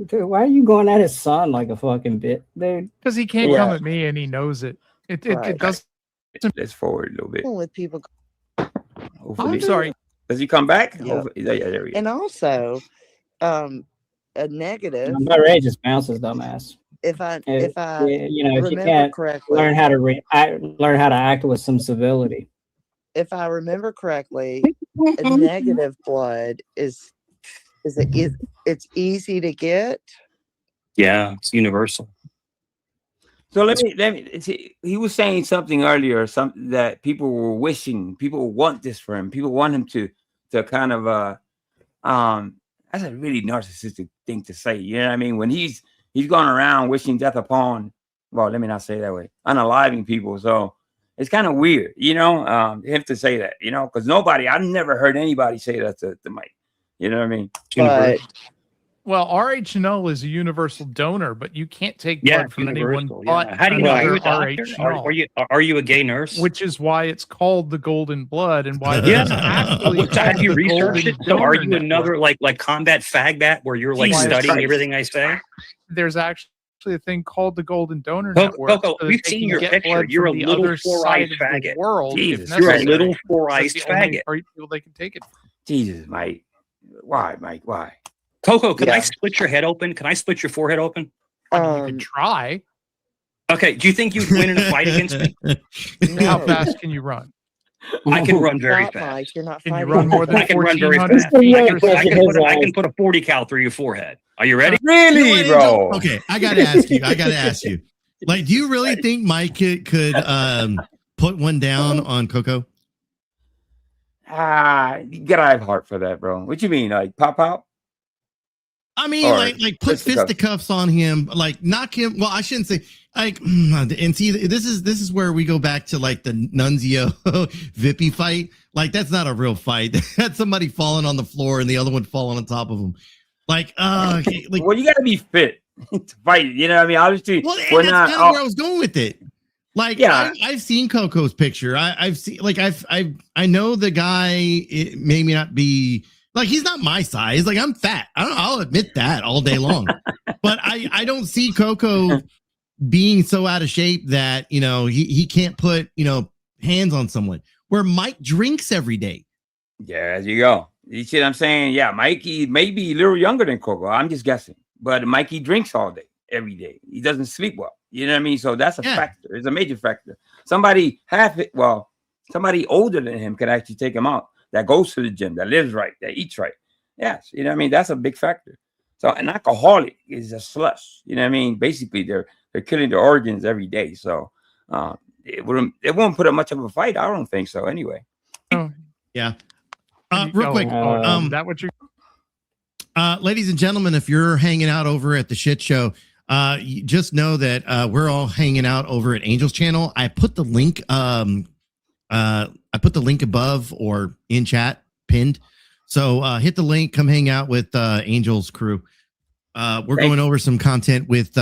Dude, why are you going at his son like a fucking bit, dude? Because he can't come at me and he knows it. It does. Let's forward a little bit. With people. I'm sorry. Does he come back? Yeah. Yeah, there we go. And also, a negative. My Ray just bounces, dumbass. If I you remember can't correctly, learn how to act with some civility. If I remember correctly, a negative blood is it's easy to get. Yeah, it's universal. So let me see. He was saying something earlier, something that people were wishing, people want this for him. People want him to kind of that's a really narcissistic thing to say. You know what I mean? When he's going around wishing death upon, well, let me not say it that way, unaliving people. So it's kind of weird, him to say that, because I've never heard anybody say that to Mike. You know what I mean? But, well, RH0 is a universal donor, but you can't take blood from anyone. Yeah. How do you know? Are you a doctor? Are you a gay nurse? Which is why it's called the golden blood, and why actually have you researched it? So are you another like combat fag bat where you're like studying everything I say? There's actually a thing called the Golden Donor Network. Coco, we've seen your picture. You're a little four-eyed faggot. You're a little four-eyed faggot. People they can take it. Jesus, Mike. Why, Mike? Why? Coco, can I split your head open? Can I split your forehead open? You can try. Okay. Do you think you'd win in a fight against me? How fast can you run? I can run very fast. Mike, you're not can you run more than 1,400 feet? I can put a 40 cal through your forehead. Are you ready? Really, bro? Okay, I gotta ask you. Like, do you really think Mike could put one down on Coco? You gotta have heart for that, bro. What you mean, like pop out? I mean, like put fisticuffs on him, like knock him. Well, I shouldn't say like. And see, this is where we go back to like the Nunzio Vippy fight. Like that's not a real fight. That's somebody falling on the floor and the other one falling on top of him. Like, well, you gotta be fit to fight. You know what I mean? Obviously, well, that's kind of where I was going with it. Like, yeah, I've seen Coco's picture. I've seen, like, I know the guy. It may not be like he's not my size. Like, I'm fat. I'll admit that all day long. But I don't see Coco being so out of shape that he can't put hands on someone. Where Mike drinks every day. Yeah, there you go. You see what I'm saying? Yeah, Mikey may be a little younger than Coco. I'm just guessing, but Mikey drinks all day, every day. He doesn't sleep well. You know what I mean? So that's a factor. It's a major factor. Somebody older than him can actually take him out. That goes to the gym, that lives right, that eats right. Yes, you know what I mean? That's a big factor. So an alcoholic is a slush. You know what I mean? Basically, they're killing their organs every day. So it won't put up much of a fight. I don't think so. Anyway. Oh, yeah. Real quick, that what you? Ladies and gentlemen, if you're hanging out over at the shit show, you just know that we're all hanging out over at Angel's channel. I put the link. I put the link above or in chat pinned. So hit the link. Come hang out with Angel's crew. We're going over some content with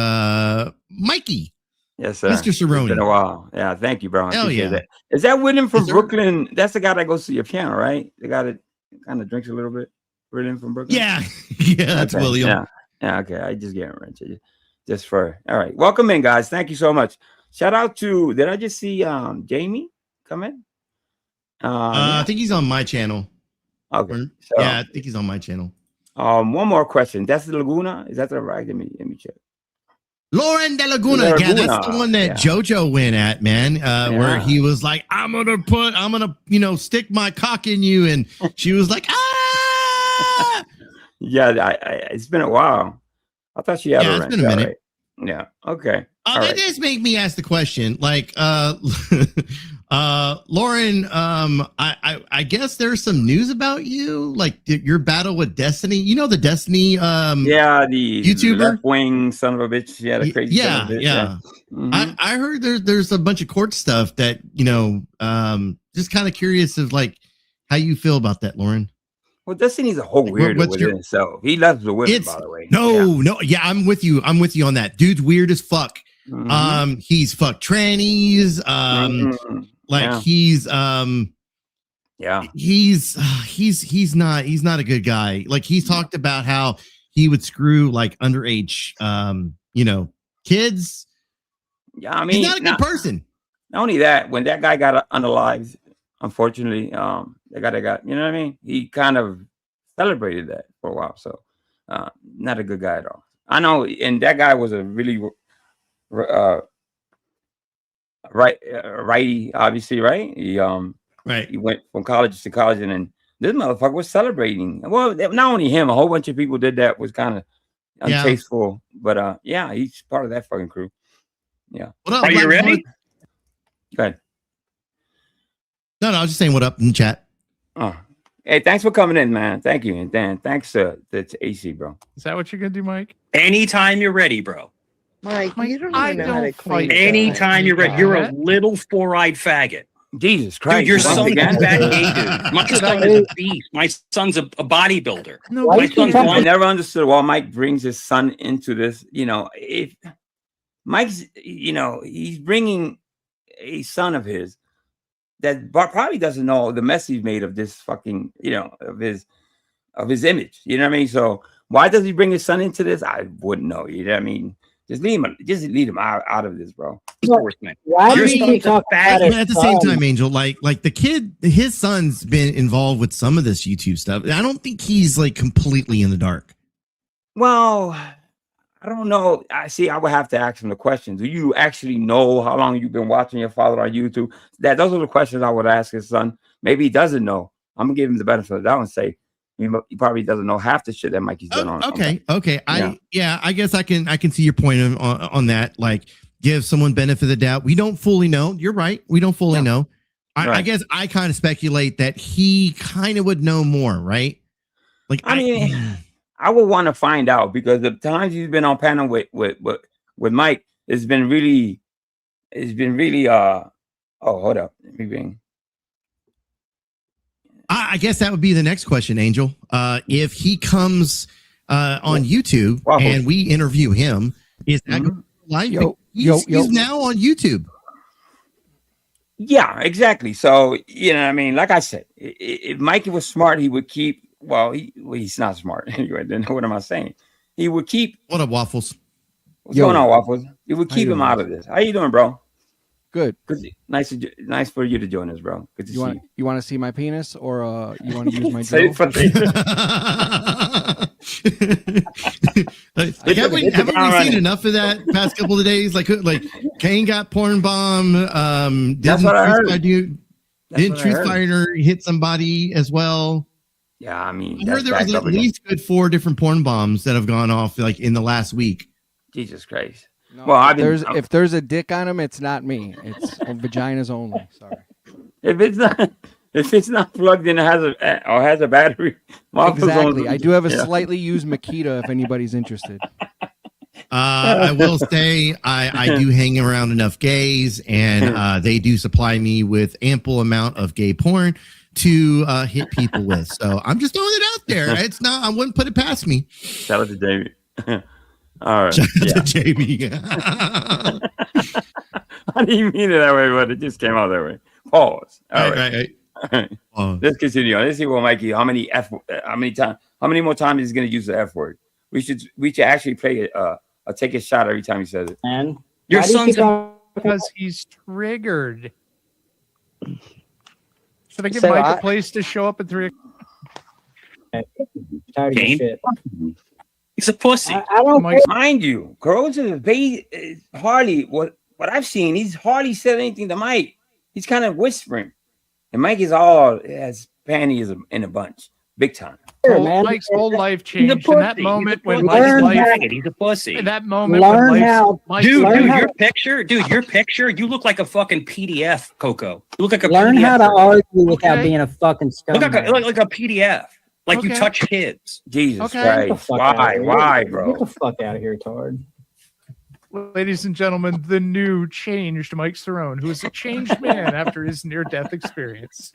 Mikey. Yes, sir. Mr. Cerrone. It's been a while. Yeah, thank you, bro. Hell yeah. That. Is that William from Brooklyn? That's the guy that goes to your piano, right? The guy that kind of drinks a little bit. William from Brooklyn? Yeah. Yeah, that's okay. William. Yeah, okay. I just get it. Just for all right. Welcome in, guys. Thank you so much. Shout out to, did I just see Jamie come in? I think he's on my channel. Okay. So, yeah, I think he's on my channel. One more question. That's the Laguna? Is that the right? Let me check. Lauren de Laguna. Yeah, that's the one that JoJo went at, man. Where he was like, I'm gonna stick my cock in you, and she was like, ah. Yeah, it's been a while. I thought she had it's been a minute. Right? Yeah. Okay. That does make me ask the question, like, Lauren, I guess there's some news about you, like your battle with Destiny. You know the Destiny, the YouTuber, left-wing son of a bitch. Yeah, the crazy. Yeah, son of a bitch. yeah. Mm-hmm. I heard there's a bunch of court stuff that just kind of curious of like how you feel about that, Lauren. Well, Destiny's a whole weirdo within himself. He loves the women, by the way. No. Yeah, I'm with you. I'm with you on that. Dude's weird as fuck. Mm-hmm. He's fucked trannies. He's not a good guy. Like he's talked about how he would screw like underage, kids. Yeah, I mean, he's not a good person. Not only that, when that guy got unalived, unfortunately, the guy that got, you know what I mean? He kind of celebrated that for a while. So, not a good guy at all. I know, and that guy was a really righty, obviously, right? He right. He went from college to college, and then this motherfucker was celebrating. Well, not only him, a whole bunch of people did that. Was kind of untasteful, but yeah, he's part of that fucking crew. Yeah. What up, are you ready? Go ahead. No, I was just saying what up in the chat. Oh, hey, thanks for coming in, man. Thank you, and Dan, thanks to AC, bro. Is that what you're gonna do, Mike? Anytime you're ready, bro. Mike, you don't even know how to clean. Anytime you're ready. You're a little four-eyed faggot. Jesus Christ. Dude, your son's a bad dude. My son is a beast. My son's a bodybuilder. No, my son's I never understood why Mike brings his son into this. You know, if Mike's, he's bringing a son of his that probably doesn't know the mess he's made of this fucking, of his image. You know what I mean? So why does he bring his son into this? I wouldn't know. You know what I mean? Just leave him out of this, bro. Why do you talk about it? At the same time, Angel, like the kid, his son's been involved with some of this YouTube stuff. I don't think he's like completely in the dark. Well, I don't know. I would have to ask him the question. Do you actually know how long you've been watching your father on YouTube? Those are the questions I would ask his son. Maybe he doesn't know. I'm gonna give him the benefit of that and say he probably doesn't know half the shit that Mikey's done on. Okay. I guess I can see your point on that. Like, give someone benefit of the doubt. We don't fully know. You're right. We don't fully know. I guess I kind of speculate that he kind of would know more, right? Like, I would want to find out, because the times he's been on panel with Mike, it's been really oh, hold up. Let me bring. I guess that would be the next question, Angel. If he comes on YouTube and we interview him, is that live? He's now on YouTube. Yeah, exactly. So, what I mean? Like I said, if Mikey was smart, he would keep. Well, he's not smart anyway. Then what am I saying? He would keep. What up, Waffles? What's going on, Waffles? He would keep him out of this. How you doing, bro? Good. Nice for you to join us, bro. Good to see you. You want to see my penis, or you want to use my drill? Haven't we seen enough of that past couple of days? Like Kane got porn bomb. That's what I heard. Didn't Truth Fighter hit somebody as well? Yeah, I mean, I heard there was at least good 4 different porn bombs that have gone off like in the last week. Jesus Christ. No, well, if there's a dick on him, it's not me. It's vaginas only. Sorry. If it's not plugged in, has a battery. Exactly. I do have a slightly used Makita if anybody's interested. I will say I do hang around enough gays, and they do supply me with ample amount of gay porn to hit people with. So I'm just throwing it out there. It's not. I wouldn't put it past me. Shout out to Jamie. All right. Shout out to Jamie. I didn't mean it that way, but it just came out that way. Pause. All right. Let's continue on. Let's see what Mikey. How many more times he's going to use the F word? We should actually play take a shot every time he says it. And your son's because he's triggered. Should I give Mike a place to show up at 3 o'clock? Tired of shit. He's a pussy. I don't mind you. Grows is hardly what I've seen. He's hardly said anything to Mike. He's kind of whispering, and Mike is all has panties in a bunch, big time. Mike's whole life changed in that moment when Mike's life. He's a pussy. In that moment, when your picture. You look like a fucking PDF, Coco. You look like a. Learn PDF how to argue without being a fucking scumbag. Look like a PDF. Like you touch kids. Jesus Christ. Why, bro? Get the fuck out of here, Tard. Ladies and gentlemen, the new changed Mike Cerrone, who is a changed man after his near-death experience.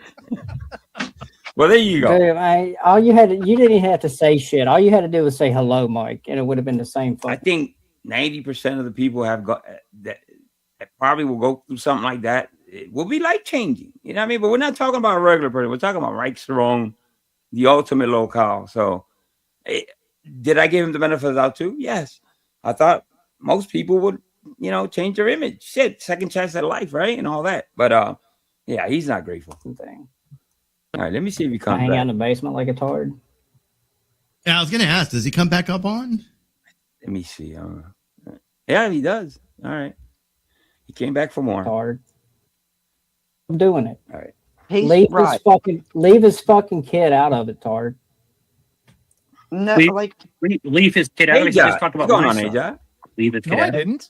Well, there you go. Dude, you didn't even have to say shit. All you had to do was say hello, Mike, and it would have been the same. I think 90% of the people have got that probably will go through something like that. It will be life changing. You know what I mean? But we're not talking about a regular person. We're talking about Mike Cerrone, the ultimate locale. So did I give him the benefit of the doubt too? Yes. I thought most people would, change their image. Shit, second chance at life, right? And all that. But yeah, he's not grateful. Dang. All right, let me see if he comes hang back. out in the basement like a tard. Yeah, I was gonna ask, does he come back up on? Let me see. Yeah, he does. All right. He came back for more. Tard. I'm doing it. All right. He's Leave right. leave his fucking kid out of it, Tard. No, Leave- like Leave his kid out. Hey, He just talked what's about going my on, son. AJ? Leave his kid No, I out. didn't.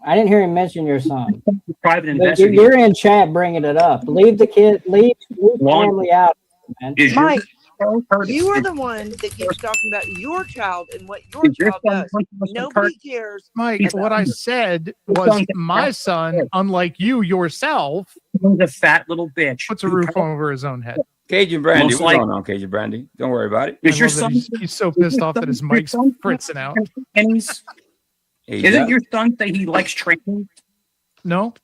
I didn't hear him mention your son. Private But investigator. you're in chat bringing it up. Leave the kid, leave Lawn- family out, man. Is your Mike, son Curtis? you are the one that keeps talking about your child and what your Is your child son does. Curtis? Nobody cares. Mike, He's what not. I said was my son, unlike you yourself, He's a fat little bitch. puts a roof over his own head. Cajun Brandy. Most What's like- going on, Cajun Brandy? Don't worry about it. Is I your love that son? he's so pissed off that his mic's fritzing out. Pennies? Hey, Isn't your son say he likes training? No?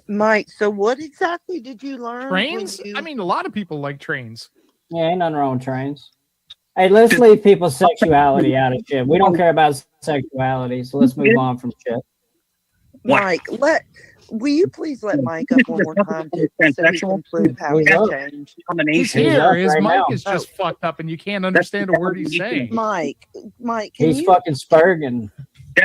Mike, so what exactly did you learn? when Trains? you- I mean, a lot of people like trains. Yeah, ain't nothing wrong with trains. Hey, let's leave people's sexuality out of shit. We don't care about sexuality, so let's move on from shit. Mike, will you please let Mike up one more time so he can prove how he's He's up. changed? He's Combination. He's here. up His right mic now. is just fucked up and you can't understand a word he's saying. Mike, can He's you? fucking spurging.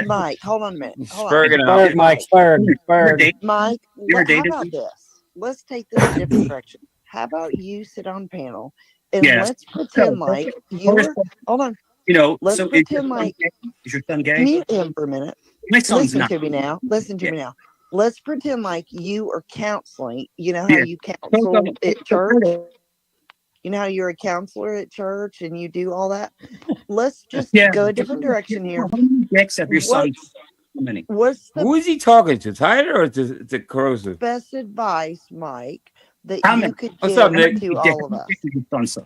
Mike, hold on a minute. He's Hold on. spurging out. Spurg, Mike, spurg, spurg. Mike, You're how dated? about this? Let's take this a different direction. How about you sit on panel and Yes. let's pretend like you're. Hold on. Let's Let's pretend like is your son gay? mute him for a minute. My son's Listen not. to me now. Listen to me now. Let's pretend like you are counseling. You know how Yeah. you counsel at church? You know how you're a counselor at church and you do all that? Let's just go a different direction here. Except your son. How many? What's the Who is he talking to? Tyler or to Corrosive? best advice, Mike, that How you many? could What's give up, Nick? to all of us?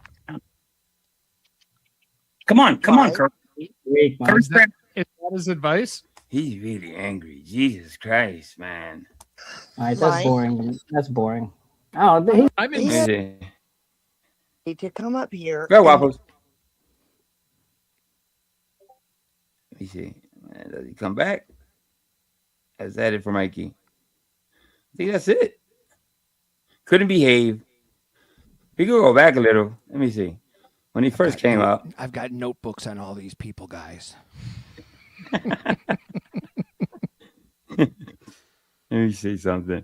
Come on, Mike. Kurt. Weak, Mike. Kurt, Is that his advice? He's really angry. Jesus Christ, man. All right, that's Mike. boring. That's boring. Oh, he, I've been Yeah. Let me see. Need to come up here. Go, and- Waffles. Let me see. Does he come back? Is that it for Mikey? I think that's it. Couldn't behave. We could go back a little. Let me see. When he first came out. I've got notebooks on all these people, guys. Let me see something.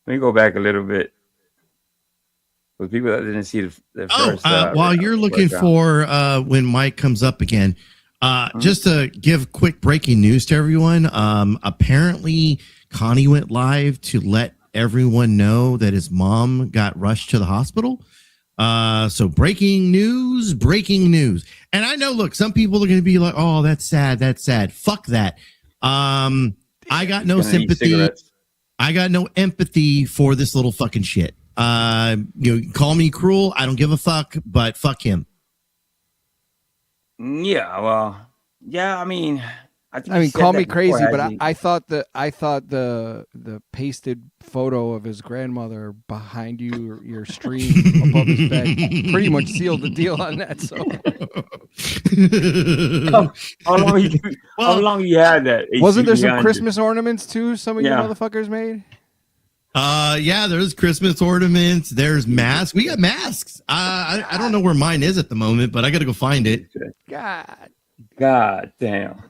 Let me go back a little bit. For people that didn't see the first. While you're looking workout. for when Mike comes up again, just to give quick breaking news to everyone. Apparently, Connie went live to let everyone know that his mom got rushed to the hospital. So breaking news. And I know, look, some people are going to be like, "Oh, that's sad. That's sad." Fuck that. I got no Gonna eat sympathy. cigarettes. I got no empathy for this little fucking shit. Call me cruel. I don't give a fuck, but fuck him. Yeah, well, yeah. I mean, think I he mean, said call that me before, crazy, but hasn't he? I thought the pasted photo of his grandmother behind your stream above his bed pretty much sealed the deal on that. So How long you had that? wasn't there some 1800? Christmas ornaments too? Some of you Yeah. motherfuckers made. Yeah, there's Christmas ornaments. There's masks. We got masks. I don't know where mine is at the moment, but I got to go find it. God damn.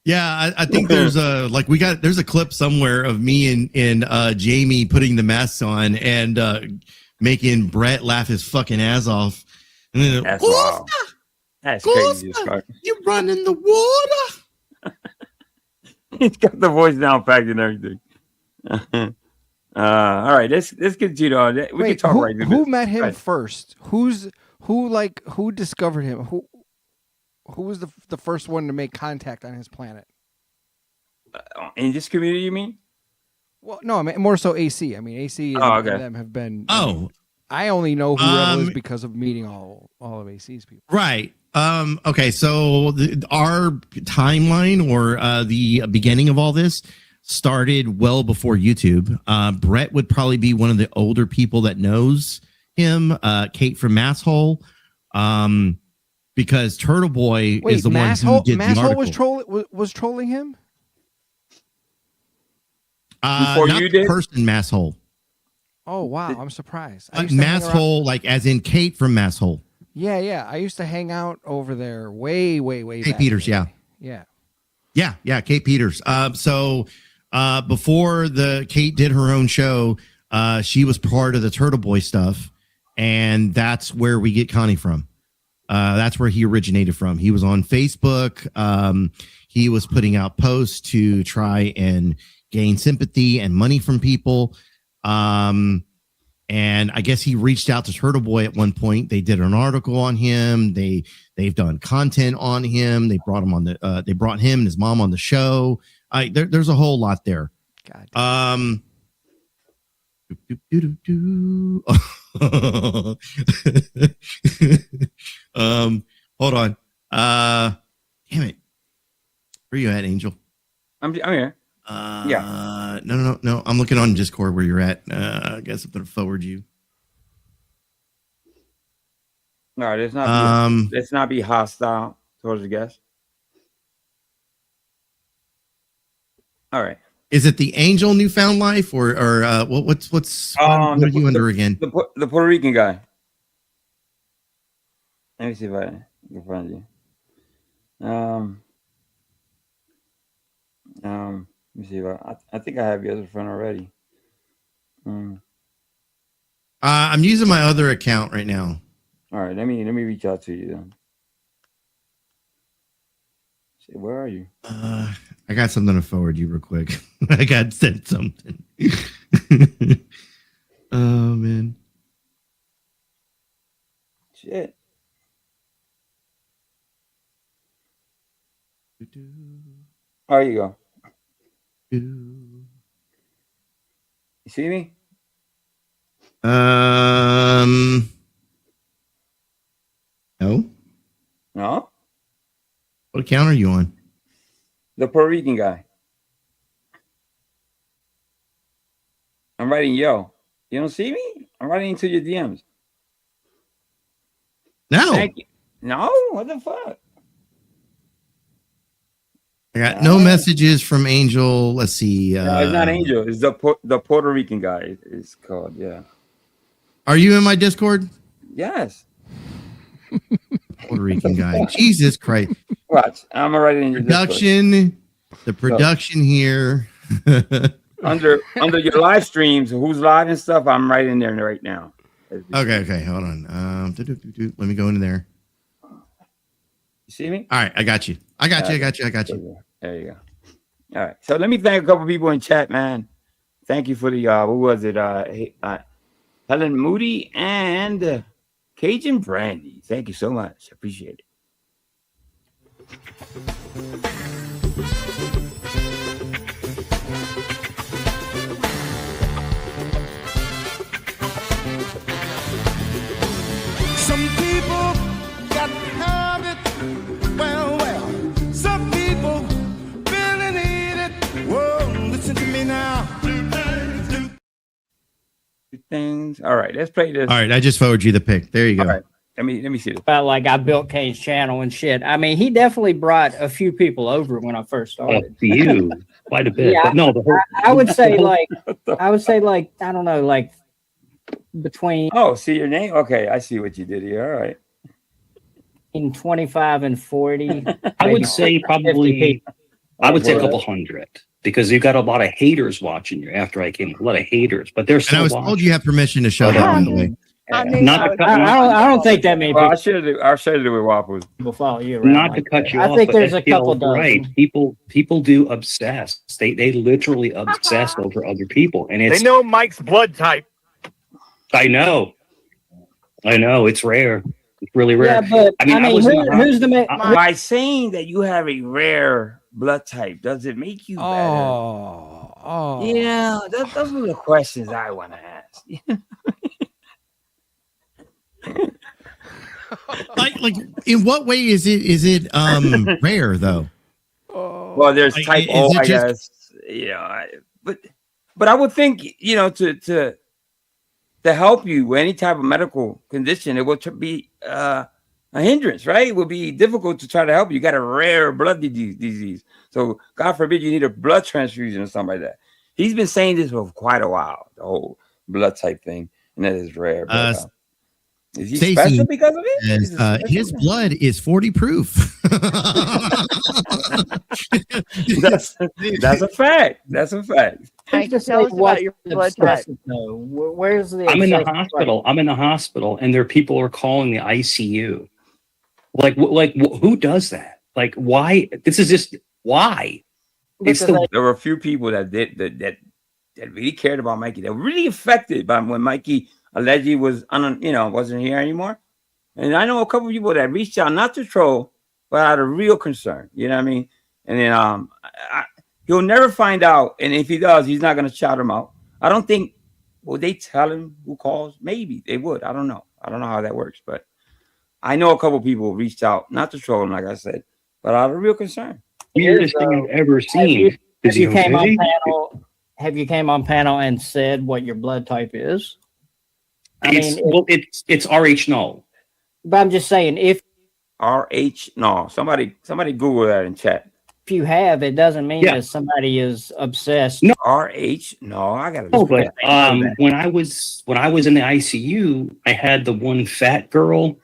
Yeah, I think there's there's a clip somewhere of me and Jamie putting the masks on and making Brett laugh his fucking ass off. And then, That's wild. That's crazy. You run in the water. He's got the voice down packed and everything. All right, let's continue on. We can Wait, talk who, right through who this. met him Right. first? Who discovered him? Who was the first one to make contact on his planet? In this community, you mean? Well, no, I mean more so AC. I mean AC and, okay. and them have been. Oh, I only know who Rebel is because of meeting all of AC's people. right. Okay, so our timeline or the beginning of all this started well before YouTube. Brett would probably be one of the older people that knows him. Kate from Masshole. because Turtle Boy Wait, is the one who did the article. was trolling him. Before Not you the did? person Masshole. Oh wow, I'm surprised. I used to hang around- Masshole, like as in Kate from Masshole. Yeah. I used to hang out over there way Kate back Peters, in the yeah. day. Yeah, Kate Peters. So before Kate did her own show, she was part of the Turtle Boy stuff, and that's where we get Connie from. That's where he originated from. He was on Facebook. He was putting out posts to try and gain sympathy and money from people. And I guess he reached out to Turtle Boy at one point. They did an article on him. They've done content on him. They brought him on they brought him and his mom on the show. There's a whole lot there. God. Hold on. Damn it. Where you at, Angel? I'm here. Yeah. No. I'm looking on Discord where you're at. I guess I'm gonna forward you. All right, let's not be hostile towards the guest. All right. Is it the Angel Newfound Life or what are you under again? The Puerto Rican guy. Let me see if I can find you. Let me see if I think I have you as a friend already. I'm using my other account right now. All right, let me reach out to you then. See, where are you? I got something to forward you real quick. I got sent something. Oh man. Shit. There you go. You see me? No. No? What account are you on? The Puerto Rican guy. I'm writing yo. You don't see me? I'm writing into your DMs. No. Thank you. No? What the fuck? I got no messages from Angel. Let's see. No, it's not Angel. It's the Puerto Rican guy. It's called, yeah. Are you in my Discord? Yes. Puerto Rican guy. Jesus Christ. Watch. I'm gonna write it in your production. The production here. under your live streams, who's live and stuff, I'm right in there right now. Okay. Hold on. Let me go into there. You see me? All right, I got you. I got you. There you go. All right. So let me thank a couple people in chat, man. Thank you for the what was it? Helen Moody and Cajun Brandy. Thank you so much. Appreciate it. Some people got to have it. Well. Some people really need it. Whoa, listen to me now. Things. All right, let's play this. All right, I just forwarded you the pic. There you go. All right. Let me see this. About like I built Kane's channel and shit. I mean, he definitely brought a few people over when I first started. You quite a bit. Yeah, But no, the whole, I would say like I don't know, like between Oh, see your name? Okay, I see what you did here. All right. in 25 and 40. I would say probably I would say a couple hundred because you got a lot of haters watching you after I came. A lot of haters, but there's And I was told you have permission to show that, by the way. I don't think that many Well, people I'll share it with Waffles. follow you around. Not like to cut that. you I off, think but there's a couple dozen. right. People do obsess. They literally obsess over other people, and it's They know Mike's blood type. I know. It's rare. It's really rare. Yeah, but I mean, who's the By saying that you have a rare blood type, does it make you better? Oh. Yeah, those are the questions I want to ask. like in what way is it rare though? Well, there's Like, type is O, it I just- guess. But I would think, to help you with any type of medical condition, it would be a hindrance, right? It would be difficult to try to help you. You got a rare blood disease. So God forbid you need a blood transfusion or something like that. He's been saying this for quite a while, the whole blood type thing, and that is rare. But, is he Stacey special because of it? says, Is it special? his blood is 40 proof. That's a fact. That's a fact. Mike, Just tell like us about what's your blood type. obsessive, though? Where's the? I'm in the obsessive hospital. I'm in the hospital, and there are people who are calling the ICU. Who does that? Like, why? This is just why. It's the There were a few people that that really cared about Mikey. They were really affected by when Mikey allegedly was wasn't here anymore. And I know a couple of people that reached out not to troll, but out of real concern. You know what I mean? And then he'll never find out. And if he does, he's not going to shout him out. I don't think. Will they tell him who calls? Maybe they would. I don't know. I don't know how that works, but I know a couple of people reached out not to troll him, like I said, but out of real concern. weirdest thing I've ever seen. Have you came on panel? Have you came on panel and said what your blood type is? It's RH null. But I'm just saying, if RH null. Somebody Google that in chat. if you have, it doesn't mean that somebody is obsessed. No. RH no, I gotta. No, but when I was in the ICU, I had the one fat girl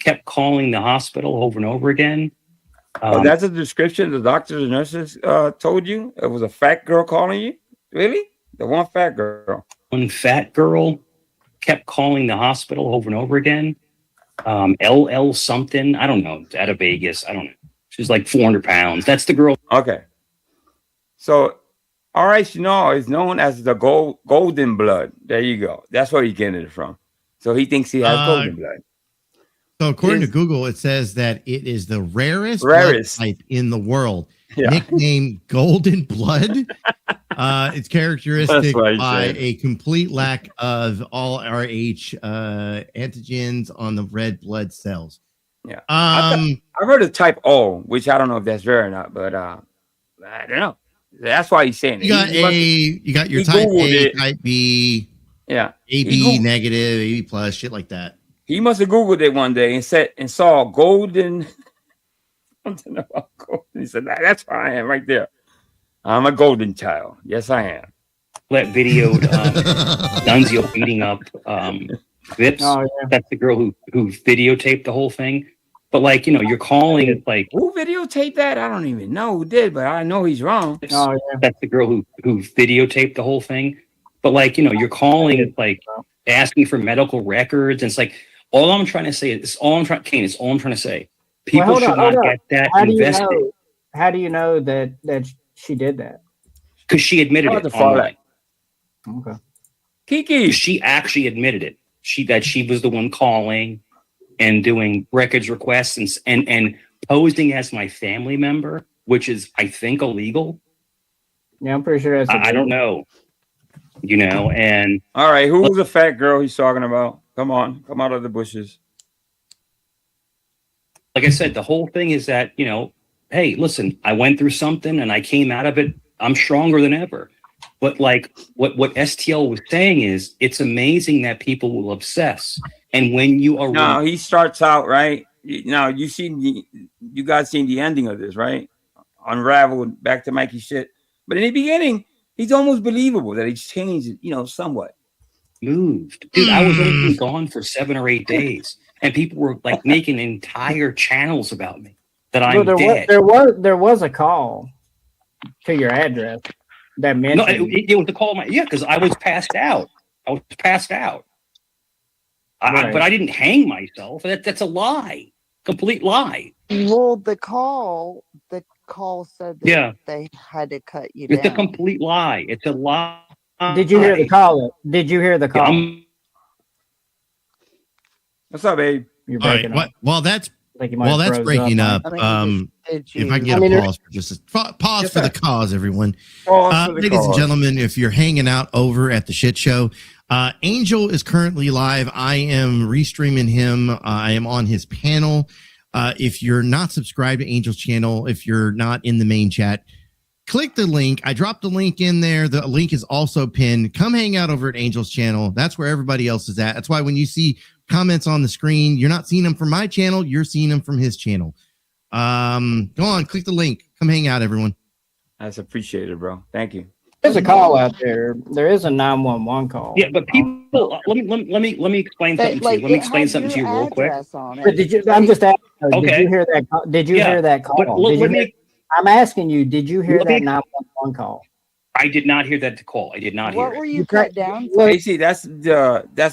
kept calling the hospital over and over again. That's a description the doctors and nurses told you? It was a fat girl calling you? Really? The one fat girl. One fat girl kept calling the hospital over and over again. LL something. I don't know. It's out of Vegas. I don't know. She's like 400 pounds. That's the girl. Okay. So RH null is known as the golden blood. There you go. That's where he's getting it from. So he thinks he has golden blood. So according to Google, it says that it is the rarest blood type in the world. Yeah. Nicknamed golden blood. It's characteristic by said. a complete lack of all RH antigens on the red blood cells. Yeah. I've heard of type O, which I don't know if that's rare or not, but I don't know. That's why he's saying it. You got your type A, type B, yeah, AB negative, AB plus, shit like that. He must have Googled it one day and saw golden. Something about golden. He said, that's where I am right there. I'm a golden child. Yes, I am. That videoed Nunzio beating up Vips. Oh, yeah. That's the girl who videotaped the whole thing. But you're calling like who videotaped that? I don't even know who did, but I know he's wrong. Oh, yeah. That's the girl who videotaped the whole thing. But you're calling like asking for medical records, and it's like all I'm trying to say is all I'm trying to say. People should not get that invested. How do you know that she did that? Because she admitted it. Okay. Kiki. She actually admitted it. That she was the one calling and doing records requests and posing as my family member, which is I think illegal. Yeah, I'm pretty sure that's. I don't know. And all right, who's the fat girl he's talking about? Come on, come out of the bushes. Like I said, the whole thing is that, hey, listen, I went through something and I came out of it. I'm stronger than ever. But what STL was saying is it's amazing that people will obsess. And when you are no, he starts out right. Now you guys seen the ending of this, right? Unraveled back to Mikey shit. But in the beginning, he's almost believable that he's changed, somewhat. Moved. Dude, I was only gone for 7 or 8 days. And people were like making entire channels about me that I'm dead. There was a call to your address that mentioned. No, it was a call. Because I was passed out. Right. But I didn't hang myself. That's a lie. Complete lie. Well, the call said that they had to cut you down. It's a complete lie. It's a lie. Did you hear the call? What's up, babe? You're breaking up. Well, that's breaking up. If I can get a pause for just pause for the cause, everyone. Ladies and gentlemen, if you're hanging out over at the shit show, Angel is currently live. I am restreaming him. I am on his panel. If you're not subscribed to Angel's channel, if you're not in the main chat, click the link. I dropped the link in there. The link is also pinned. Come hang out over at Angel's channel. That's where everybody else is at. That's why when you see comments on the screen, you're not seeing them from my channel. You're seeing them from his channel. Go on, click the link. Come hang out, everyone. That's appreciated, bro. Thank you. There's a call out there. There is a 911 call. Yeah, but people, let me explain something to you. Let me explain something to you real quick. But did you? I'm just asking. Okay. Did you hear that? Did you hear that call? I'm asking you. Did you hear that 911 call? I did not hear that call. I did not hear. What were you cut down? Hey, see, that's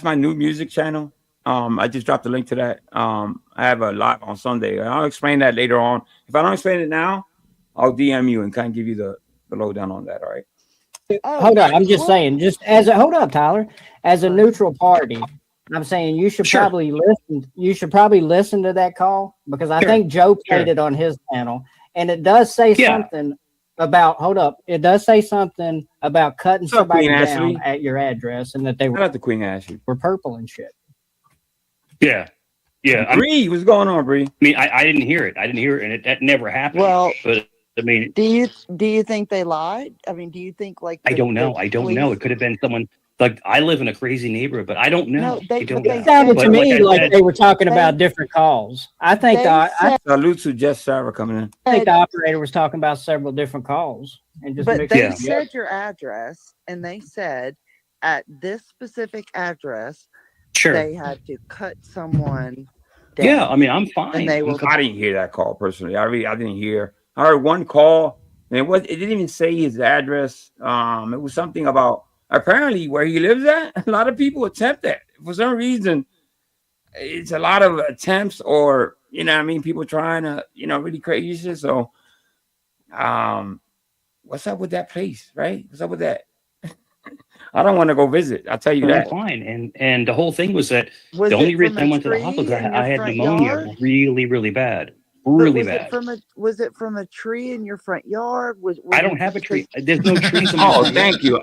my new music channel. I just dropped the link to that. I have a live on Sunday. I'll explain that later on. If I don't explain it now, I'll DM you and kind of give you the lowdown on that. All right. Hold on. I'm just saying. Hold up, Tyler. As a neutral party, I'm saying you should probably listen. You should probably listen to that call because I think Joe played it on his channel, and it does say something about. Hold up. It does say something about cutting somebody down at your address, and that they were the Queen Ashley were purple and shit. Yeah. Bree, what's going on, Bree? I mean, I didn't hear it. And that never happened. Well, but I mean, do you think they lied? I mean, do you think like I don't know. It could have been someone. Like I live in a crazy neighborhood, but I don't know. It sounded to me like they were talking about different calls. I think salute to Jeff Sarah coming in. I think the operator was talking about several different calls and just. But they said your address, and they said at this specific address, they had to cut someone down. Yeah, I mean, I'm fine. I didn't hear that call personally. I didn't hear. I heard one call, and it didn't even say his address. It was something about apparently where he lives at. A lot of people attempt that for some reason. It's a lot of attempts, or people trying to really crazy shit. So, what's up with that place, right? What's up with that? I don't want to go visit. I'll tell you that. Fine. And the whole thing was that the only reason I went to the hospital because I had pneumonia really, really bad. Really bad. Was it from a tree in your front yard? I don't have a tree. There's no trees in my front thank you.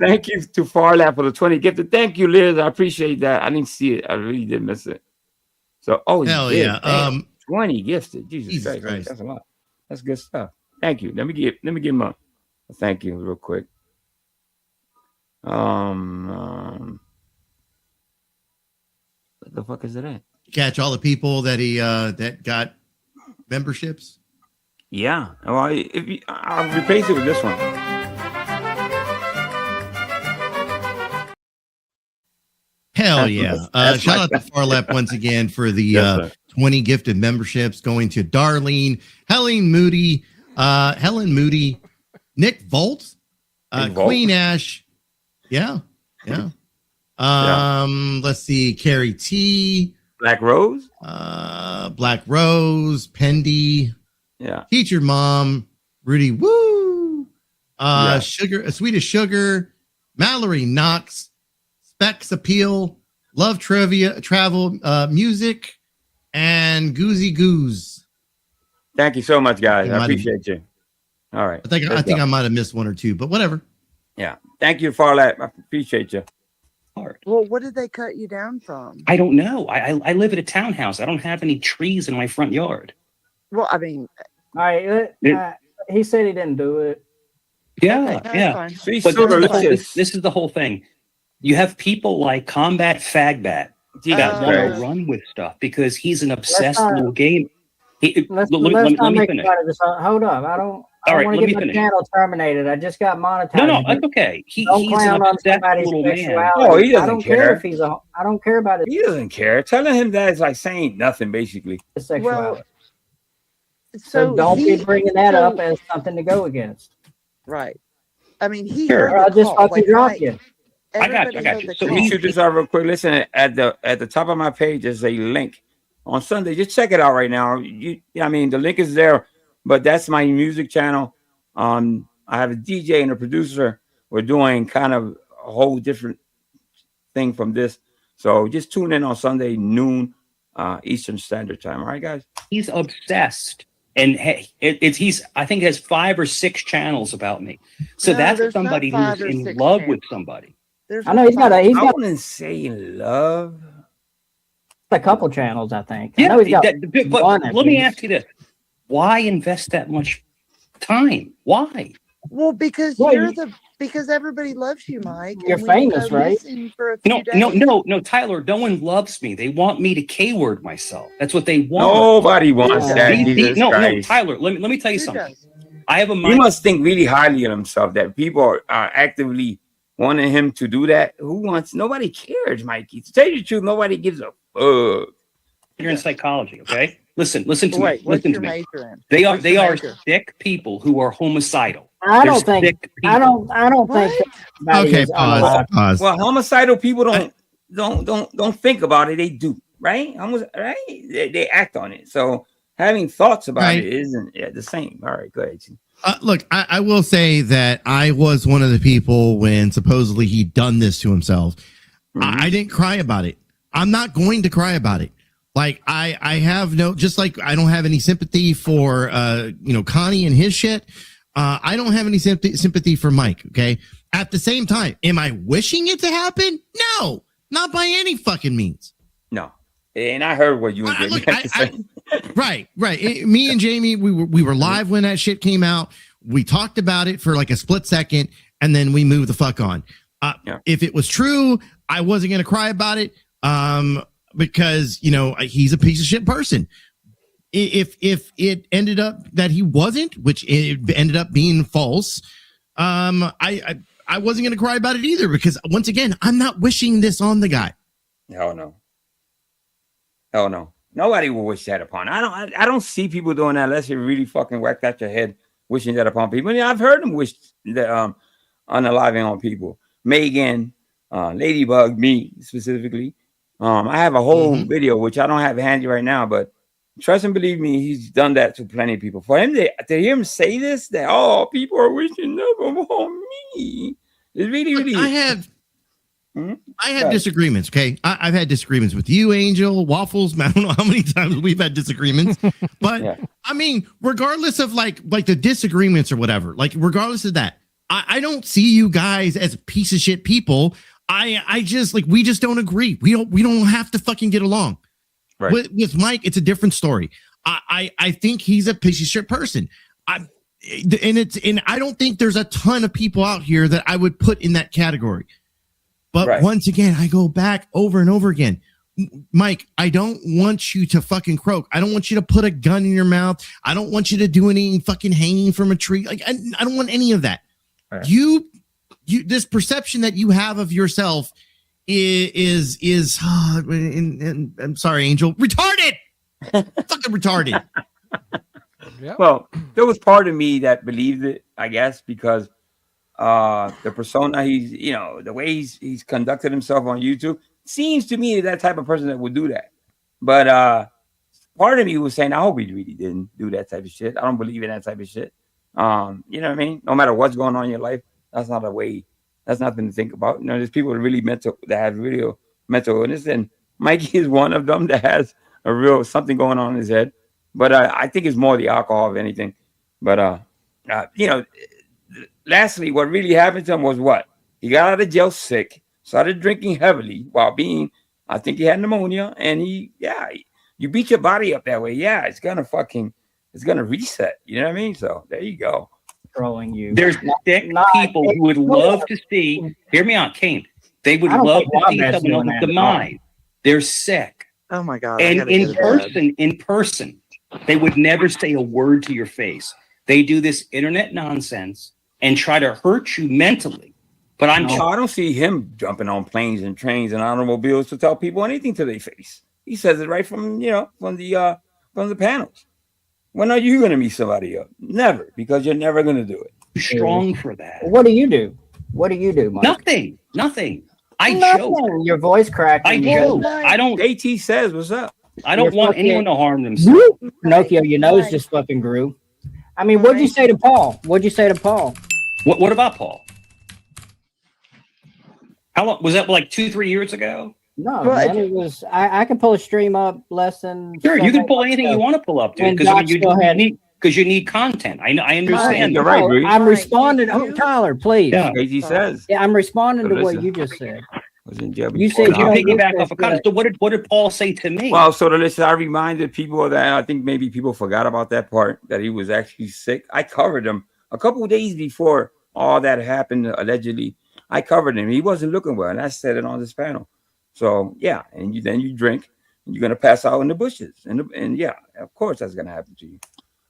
Thank you to Farlap for the 20 gifted. Thank you, Liz. I appreciate that. I didn't see it. I really did miss it. So, hell yeah. 20 gifted. Jesus Christ. That's a lot. That's good stuff. Thank you. Let me give him a thank you real quick. What the fuck is it at? Catch all the people that he that got memberships. Yeah. Well, I'll replace it with this one. Hell yeah. Shout out to Farlap once again for the 20 gifted memberships going to Darlene, Helen Moody, Nick Volt, Queen Ash. Yeah. Let's see, Carrie T. Black Rose, Pendy, Teacher Mom, Rudy Woo, Sugar, Swedish Sugar, Mallory Knox, Specs Appeal, Love Trivia, Travel, Music, and Goozy Goose. Thank you so much, guys. I appreciate you. All right. I think I might have missed one or two, but whatever. Yeah. Thank you, Farlap. I appreciate you. Well, what did they cut you down from? I don't know. I live at a townhouse. I don't have any trees in my front yard. Well, I mean, all right. He said he didn't do it. Yeah. But this is the whole thing. You have people like Combat Fagbat that want to run with stuff because he's an obsessed little game. Let me finish. Hold up. I don't want to get my channel terminated. I just got monetized. No, that's okay. He's an obsessed little man. Oh, he doesn't care. I don't care about it. He doesn't care. Telling him that is like saying nothing, basically. Sexuality. So don't be bringing that up as something to go against. Right. I mean, I'll just fucking drop you. I got you. So let me shoot this out real quick. Listen, at the top of my page is a link on Sunday. Just check it out right now. The link is there, but that's my music channel. I have a DJ and a producer. We're doing kind of a whole different thing from this. So just tune in on Sunday noon Eastern Standard Time. All right, guys. He's obsessed. And he's I think has 5 or 6 channels about me. So that's somebody who's in love with somebody. I know I wouldn't say in love. A couple channels, I think. Yeah, I know he's got but let me ask you this: Why invest that much time? Why? Well, because Well, because everybody loves you, Mike. You're and when you famous, go right? missing for a few No, days, Tyler. No one loves me. They want me to K-word myself. That's what they want. Nobody wants Yeah. that. Jesus No, Christ. Tyler. Let me tell you Who something. does? I have a He mind. must think really highly of himself that people are actively wanting him to do that. Who wants? Nobody cares, Mikey. To tell you the truth, nobody gives a fuck. You're in psychology, okay? Listen to Wait, me. what's Listen your to me. major in? They What's your are major? sick people who are homicidal. I They're don't think. sick I people. don't think. What? Everybody Okay, is pause. unalive. Pause. Well, homicidal people don't think about it. They do, right? Right? They act on it. So having thoughts about Right. it isn't the same. All right, go ahead. Look, I will say that I was one of the people when supposedly he'd done this to himself. I didn't cry about it. I'm not going to cry about it. Like I have no, just like I don't have any sympathy for Connie and his shit. I don't have any sympathy for Mike. Okay. At the same time, am I wishing it to happen? No, not by any fucking means. No. And I heard what you and Jamie had to say. Right. Me and Jamie, we were live when that shit came out. We talked about it for like a split second, and then we moved the fuck on. If it was true, I wasn't gonna cry about it. Because he's a piece of shit person. If it ended up that he wasn't, which it ended up being false, I wasn't gonna cry about it either, because once again, I'm not wishing this on the guy. Hell no. Nobody will wish that upon. I don't see people doing that unless you're really fucking whacked out your head wishing that upon people. And I've heard them wish that unaliving on people. Megan, Ladybug, me specifically. I have a whole video which I don't have handy right now, but trust and believe me, he's done that to plenty of people. For him to hear him say this, that people are wishing that upon me, it's really. I have disagreements. Okay, I've had disagreements with you, Angel, Waffles. I don't know how many times we've had disagreements, but I mean, regardless of like the disagreements or whatever, like regardless of that, I don't see you guys as a piece of shit people. I just we just don't agree. We don't have to fucking get along. Right. With Mike, it's a different story. I think he's a piece of shit person. I don't think there's a ton of people out here that I would put in that category. But once again, I go back over and over again. Mike, I don't want you to fucking croak. I don't want you to put a gun in your mouth. I don't want you to do any fucking hanging from a tree. Like I don't want any of that. Right. You this perception that you have of yourself is I'm sorry, Angel, retarded. Fucking retarded. Yep. Well, there was part of me that believed it, I guess, because the persona he's, the way he's conducted himself on YouTube seems to me that type of person that would do that. But part of me was saying, I hope he really didn't do that type of shit. I don't believe in that type of shit. You know what I mean? No matter what's going on in your life, that's not a way. That's nothing to think about. There's people that really that have real mental illness, and Mikey is one of them that has a real something going on in his head. But I think it's more the alcohol of anything. But lastly, what really happened to him was what? He got out of jail sick, started drinking heavily while I think he had pneumonia, and you beat your body up that way. Yeah, it's gonna reset. You know what I mean? So there you go. Throwing you. There's sick people who would love to see. Hear me out, Kane. They would love to see someone else's demise. They're sick. Oh my God! And in person, they would never say a word to your face. They do this internet nonsense and try to hurt you mentally. But I don't see him jumping on planes and trains and automobiles to tell people anything to their face. He says it right from the panels. When are you going to meet somebody else? Never, because you're never going to do it. You're strong for that. What do you do? What do you do, Mike? Nothing. I joke. Your voice cracking. I joke. I don't. AT says, "What's up?" I don't want anyone to harm themselves. Pinocchio, your nose just fucking grew. I mean, what'd you say to Paul? What about Paul? How long was that? Like 2-3 years ago? No, man, it was. I can pull a stream up less than. Sure, you can pull anything you want to pull up, dude. Because you need content. I understand. You're right, I'm responding. Oh, Tyler, please. Yeah, he says. Yeah, I'm responding to what you just said. Was in jail You before said the you don't hospital. Piggyback wish off of Connor. So what did Paul say to me? Well, so the listen, I reminded people of that. I think maybe people forgot about that part, that he was actually sick. I covered him a couple of days before all that happened, allegedly. I covered him. He wasn't looking well, and I said it on this panel. So yeah, and then you drink, and you're gonna pass out in the bushes, and yeah, of course that's gonna happen to you.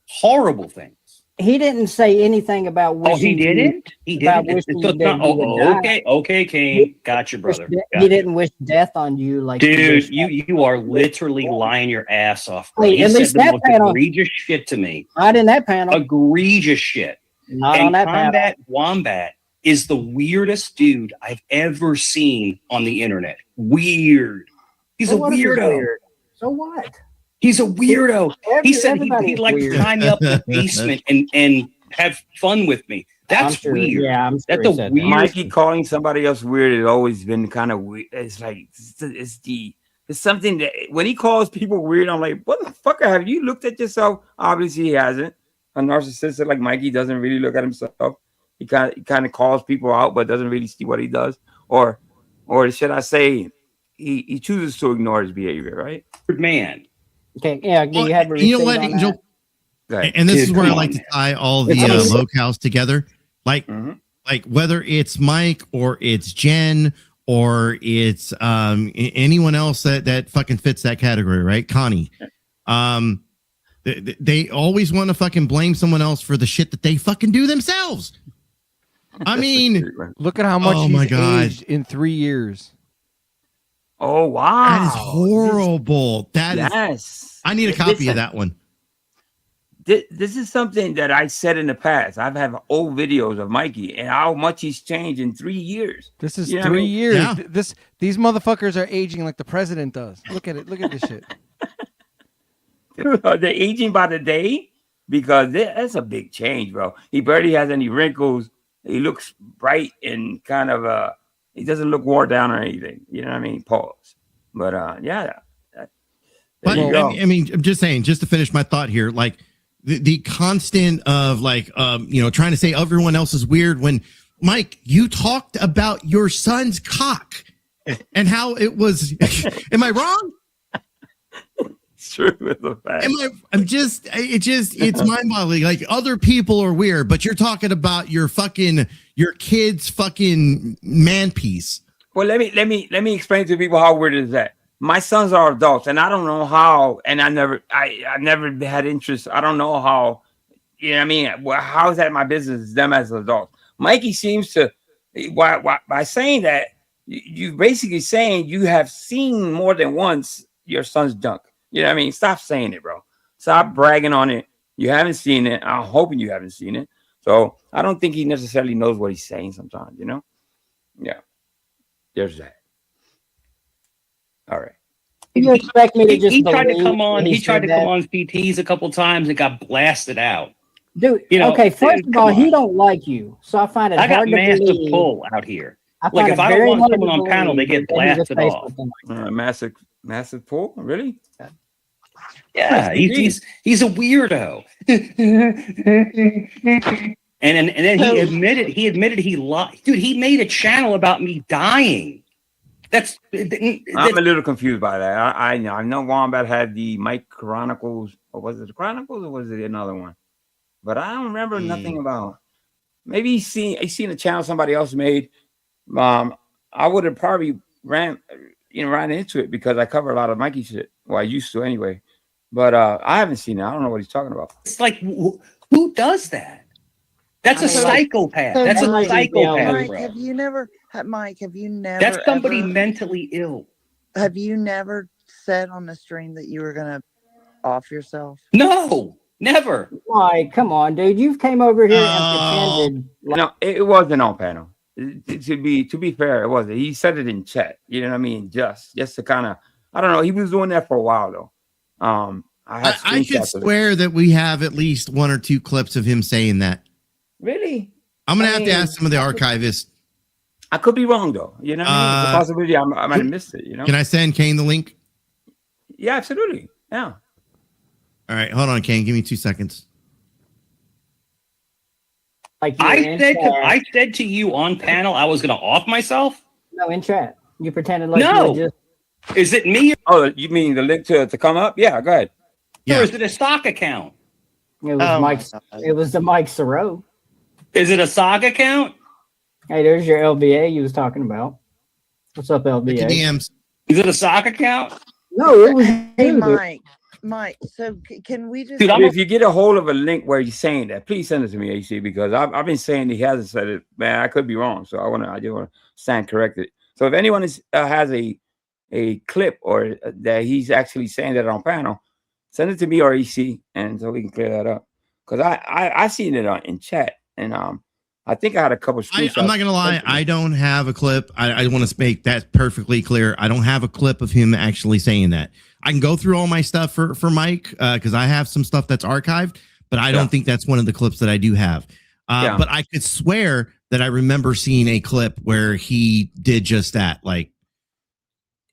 Horrible things. He didn't say anything about wishing. Oh, he didn't. He about didn't. wishing So it's that not. you would die. Okay, okay, Kane. Gotcha, brother. He Gotcha. didn't wish death on you, like Dude, you are literally lying your ass off. Bro. Wait, He at said least the that most panel- egregious shit to me. Right in that panel. Egregious shit. Not and on that panel. Combat Wombat is the weirdest dude I've ever seen on the internet. Weird. He's So a what if he's weirdo. weird? So what? He's a weirdo. He said Everybody's he'd like weird. to tie me up in the basement and have fun with me. That's I'm sure, weird. Yeah, I'm sure That's he a said weird. that. Mikey calling somebody else weird has always been kind of weird. It's like it's something that when he calls people weird, I'm like, what the fuck? Have you looked at yourself? Obviously, he hasn't. A narcissist like Mikey doesn't really look at himself. He kind of calls people out, but doesn't really see what he does, or should I say, he chooses to ignore his behavior, right? Man. Okay, yeah. Do you have a receipt You know what, on Angel? that? And this Dude, is where I come like on, to man. tie all the It's locales together. Like, like whether it's Mike or it's Jen or it's anyone else that fucking fits that category, right? Connie. They always want to fucking blame someone else for the shit that they fucking do themselves. I mean, Look at how much Oh my he's God. aged in 3 years. Oh wow, that is horrible. That is. Yes, I need a copy of that one. This is something that I said in the past. I've had old videos of Mikey and how much he's changed in 3 years. This is You know what I 3 mean? years. Yeah. These motherfuckers are aging like the president does. Look at it. Look at this shit. They're aging by the day because that's a big change, bro. He barely has any wrinkles. He looks bright and kind of he doesn't look worn down or anything. You know what I mean? Pause. But yeah. But There you go. I mean, I'm just saying, just to finish my thought here, like the constant of like, trying to say everyone else is weird when Mike, you talked about your son's cock and how it was. Am I wrong? It's true. It's a fact. It's mind-boggling. Like other people are weird, but you're talking about your kid's fucking man piece. Well, let me explain to people how weird is that. My sons are adults, and I don't know how. And I never had interest. I don't know how. You know what I mean? Well, how is that my business? Them as adults. Mikey seems to, by saying that, you basically saying you have seen more than once your son's junk. You know what I mean? Stop saying it, bro. Stop bragging on it. You haven't seen it. I'm hoping you haven't seen it. So I don't think he necessarily knows what he's saying sometimes, you know? Yeah. There's that. All right. You expect me to just He tried to believe come on. he He tried to said come that? on PTs a couple times and got blasted out. Dude, You know, okay, first dude, of all, come he on. don't like you. So I find it I got hard to massive believe. pull out here. I Like find if it I don't very want hard someone to on panel, they believe get that he's a blasted off. Facebook thing. Massive pull? Really? Yeah, he's a weirdo. and then he admitted he lied. Dude, he made a channel about me dying. That's I'm a little confused by that. I know Wombat had the Mike Chronicles, or was it the Chronicles, or was it another one? But I don't remember nothing about. Maybe he's seen a channel somebody else made. I would have probably ran into it because I cover a lot of Mikey shit. Well, I used to anyway. But I haven't seen it. I don't know what he's talking about. It's like, who does that? That's a psychopath. So That's a Mike, psychopath, Mike, bro. have you never, That's somebody ever- mentally ill. Have you never said on the stream that you were gonna off yourself? No, never. Mike, come on, dude. You came over here Oh. and pretended. No, it wasn't on panel. To be fair, it wasn't. He said it in chat. You know what I mean? Just to kind of, I don't know. He was doing that for a while though. I I could swear that we have at least one or two clips of him saying that. Really? I'm gonna have to ask some of the archivists. I could be wrong though. You know what I mean? It's a possibility. I might have missed it. You know? Can I send Kane the link? Yeah, absolutely. Yeah. All right, hold on, Kane. Give me 2 seconds. Like I said to you on panel I was going to off myself. no, in chat. You pretended like No. you just. Is it me Oh, you mean the link to come up? Yeah, go ahead. or is it a stock account? It was Oh, Mike. my God. It was the Mike Cerrone. Is it a stock account? Hey, there's your LBA you was talking about. What's up, Check your LBA? DMs. Is it a stock account? No, it was Hey, you. Mike. So can we just? Dude, If you get a hold of a link where he's saying that, please send it to me, AC, because I've been saying he hasn't said it. Man, I could be wrong, so I just want to stand corrected. So if anyone has a clip or that he's actually saying that on panel, send it to me or EC, and so we can clear that up. Because I seen it in chat, and I think I had a couple screenshots. I'm not gonna lie, I don't have a clip. I want to make that perfectly clear. I don't have a clip of him actually saying that. I can go through all my stuff for Mike because I have some stuff that's archived, but I don't think that's one of the clips that I do have. But I could swear that I remember seeing a clip where he did just that. Like,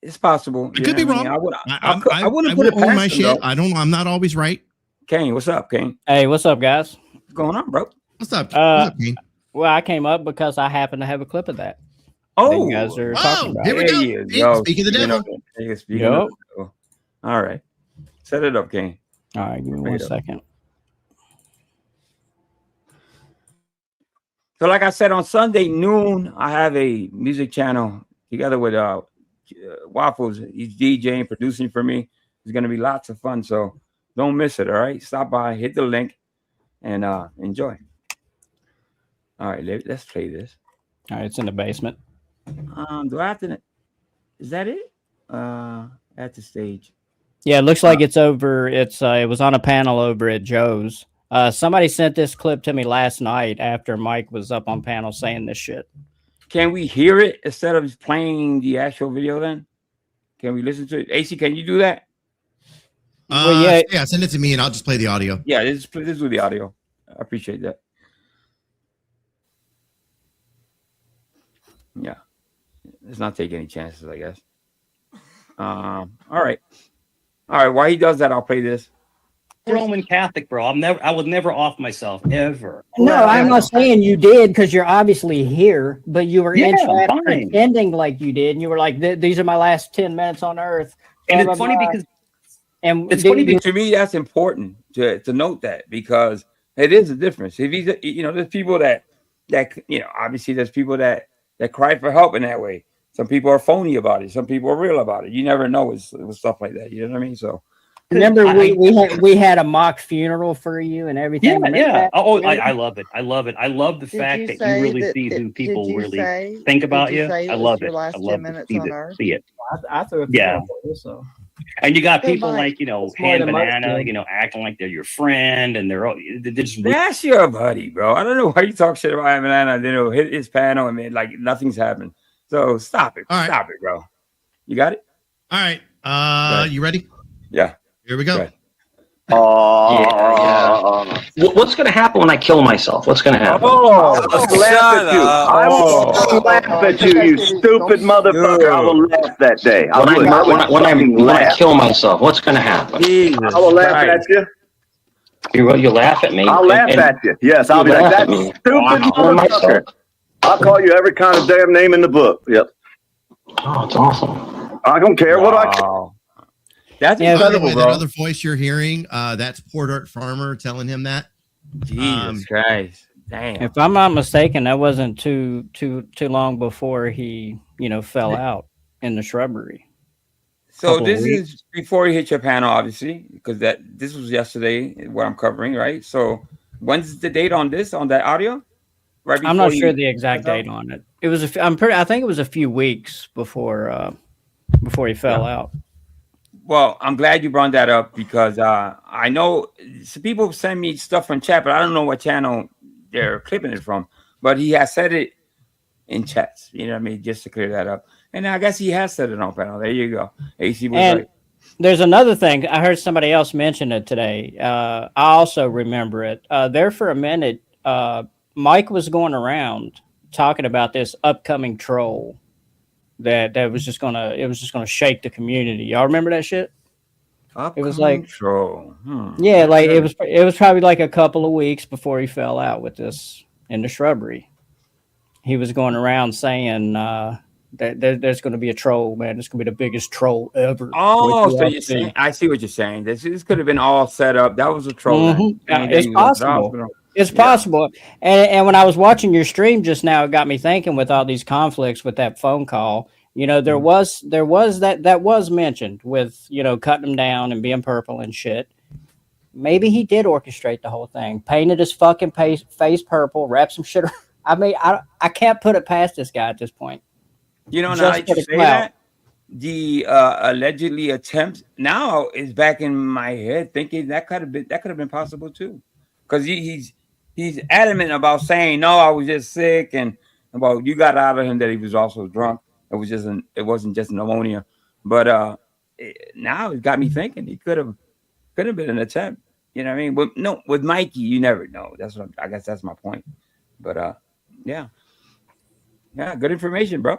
it's possible. I could be wrong. I wouldn't put would it past own my him, shit. though. I'm not always right. Kane, what's up, Kane? Hey, what's up, guys? What's going on, bro? What's up? What's up, Kane? Well, I came up because I happen to have a clip of that. Oh, you guys are Whoa, talking about. here we there go. he is. Hey, Yo, speak of the devil. Speaking of the devil. All right, set it up, Kane. All right, give me Bring one it up. second. So, like I said, on Sunday noon, I have a music channel together with Waffles. He's DJing, producing for me. It's going to be lots of fun. So don't miss it. All right. Stop by, hit the link, and enjoy. All right. Let's play this. All right, it's in the basement. Do I have to? Is that it? At the stage. Yeah, it looks like it's over. It was on a panel over at Joe's. Somebody sent this clip to me last night after Mike was up on panel saying this shit. Can we hear it instead of playing the actual video then? Can we listen to it? AC, can you do that? Well, yeah, send it to me and I'll just play the audio. Yeah, this is with the audio. I appreciate that. Yeah. Let's not take any chances, I guess. All right. All right. While he does that, I'll play this. Roman Catholic, bro. I would never off myself ever. No, I'm not saying you did because you're obviously here, but you were in chat pretending like you did, and you were like, "These are my last 10 minutes on Earth." And it's funny because to me that's important to note that, because it is a difference. If he's, there's people that obviously there's people that cry for help in that way. Some people are phony about it. Some people are real about it. You never know with stuff like that. You know what I mean? So. Remember, we had a mock funeral for you and everything. Yeah. I love it. I love it. I love the fact that you really see who people really think about you. I love it. I love to see it. I threw a so. And you got people like, Hand Banana, acting like they're your friend, and they're just. That's your buddy, bro. I don't know why you talk shit about Hand Banana. Hit his panel and like nothing's happened. So stop it. All Stop it, bro. You got it? All right. You ready? Yeah. Here we go. What's going to happen when I kill myself? What's going to happen? I'll laugh at you. I will laugh at you, you stupid motherfucker. I will laugh that day. When I kill myself, what's going to happen? I will laugh at you. You laugh at me? I'll laugh at you. Yes, I'll be like, that stupid motherfucker. I'll call you every kind of damn name in the book. Yep. Oh, it's awesome. I don't care. What do I care? That's incredible, incredible, bro. That other voice you're hearing, that's Port Art Farmer telling him that. Jesus Christ. Damn. If I'm not mistaken, that wasn't too long before he, fell out in the shrubbery. So this is before you hit your panel, obviously, because this was yesterday what I'm covering, right? So when's the date on that audio? Right. I'm not sure the exact date on it. It was I think it was a few weeks before he fell out. Well, I'm glad you brought that up, because I know some people send me stuff from chat, but I don't know what channel they're clipping it from. But he has said it in chats, you know what I mean, just to clear that up. And I guess he has said it on panel. There you go. AC was right. There's another thing. I heard somebody else mention it today. I also remember it. There for a minute, Mike was going around talking about this upcoming troll that was just gonna shake the community. Y'all remember that shit? It was like troll. Yeah, like it was probably like a couple of weeks before he fell out with this in the shrubbery. He was going around saying There's going to be a troll, man. It's going to be the biggest troll ever. Oh, so you're saying, I see what you're saying. This could have been all set up. That was a troll. It's possible. It's possible. And when I was watching your stream just now, it got me thinking with all these conflicts with that phone call. You know, there was that was mentioned with, you know, cutting him down and being purple and shit. Maybe he did orchestrate the whole thing, painted his fucking face purple, wrapped some shit. I mean, I can't put it past this guy at this point. You know, now that you say that, the allegedly attempt now is back in my head, thinking that could have been possible too, because he's adamant about saying no, I was just sick, and about you got out of him that he was also drunk. It wasn't just pneumonia, but now it got me thinking he could have been an attempt. You know what I mean? But no, with Mikey, you never know. I guess that's my point. But yeah, good information, bro.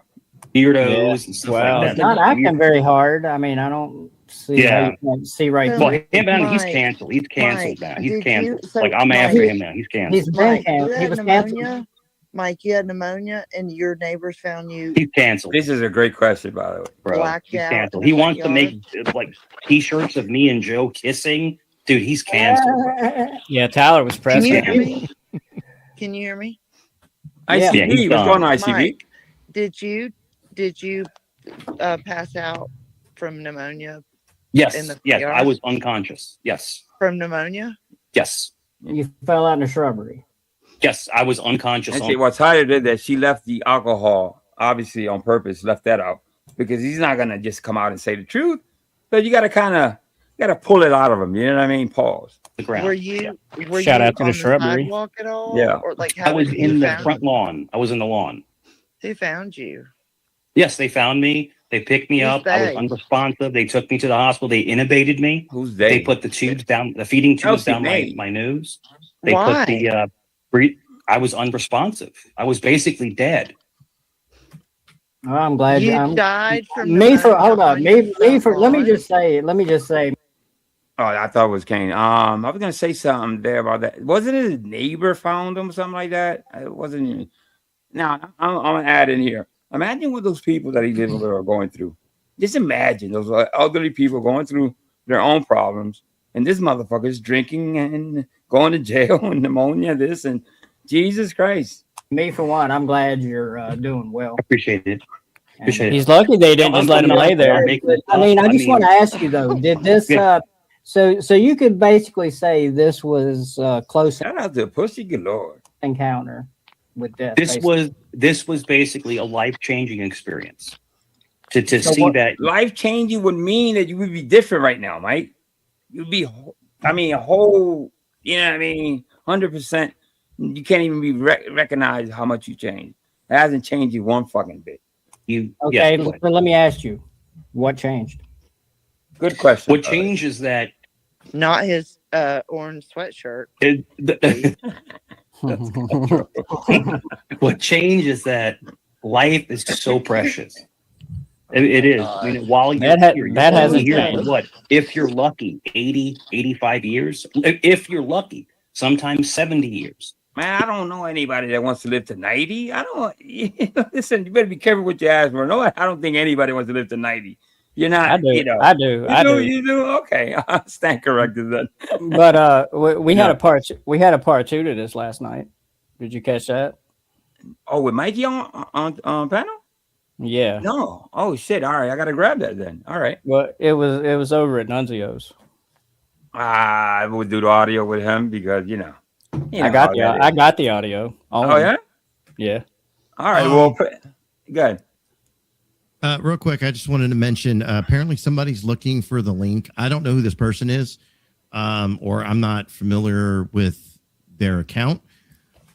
Weirdos and stuff like that. He's not acting very hard. I mean, I don't see how you can see right Well, there. he's canceled. He's canceled now. He's canceled. So like I'm after him now. He's canceled. He's been canceled. He was pneumonia. Mike, you had pneumonia, and your neighbors found you. He's canceled. This is a great question, by the way, bro. He's canceled. He wants to make like T-shirts of me and Joe kissing. Dude, he's canceled. Yeah, Tyler was pressing. Can you hear me? Can you hear me? ICB. What's going on, ICB? Mike, did you pass out from pneumonia? Yes. Yes, I was unconscious. Yes. From pneumonia? Yes. You fell out in the shrubbery. Yes, I was unconscious. And see, what Tyler did that she left the alcohol, obviously on purpose, left that out because he's not gonna just come out and say the truth. So you gotta pull it out of him. You know what I mean? Pause. The ground. Were you shout out to on the shrubbery sidewalk at all? Yeah. Or like I was in the front lawn. I was in the lawn. Who found you? Yes, they found me. They picked me up. I was unresponsive. They took me to the hospital. They intubated me. Who's they? They put the tubes down, the feeding tubes down my nose. They Why? put the I was unresponsive. I was basically dead. Oh, I'm glad you died from me for. Hold on, me for. Let me just say. Oh, I thought it was Kane. I was gonna say something there about that. Wasn't his neighbor found him or something like that? It wasn't even. Now I'm gonna add in here. Imagine what those people that he living with are going through. Just imagine those elderly people going through their own problems, and this motherfucker's drinking and going to jail and pneumonia, this and Jesus Christ. Me for one, I'm glad you're doing well. Appreciate it. He's lucky they didn't just let him lay there. I mean, I just want to ask you though, did this? So you could basically say this was close. Shout out to Pussy Galore encounter with death. This was basically a life-changing experience. To see that life-changing would mean that you would be different right now, Mike. You'd be, a whole, you know what I mean, 100%. You can't even be recognize how much you changed. It hasn't changed you one fucking bit. Okay, but let me ask you, what changed? Good question. What changed is that not his orange sweatshirt. What changed is that life is so precious. It is. I mean, while you're here, that hasn't changed. What if you're lucky? 80, 85 years. If you're lucky, sometimes 70 years. Man, I don't know anybody that wants to live to 90. I don't. Listen, you better be careful what you ask for. No, I don't think anybody wants to live to 90. You're not. I do. You know, I do. You do. Okay, I stand corrected then. But we had a part. We had a part 2 to this last night. Did you catch that? Oh, with Mikey on panel? Yeah. No. Oh shit. All right, I gotta grab that then. All right. Well, it was over at Nunzio's. I would do the audio with him because you know I got the audio. Oh yeah. Yeah. All right. Well, good. Real quick, I just wanted to mention. Apparently, somebody's looking for the link. I don't know who this person is, or I'm not familiar with their account.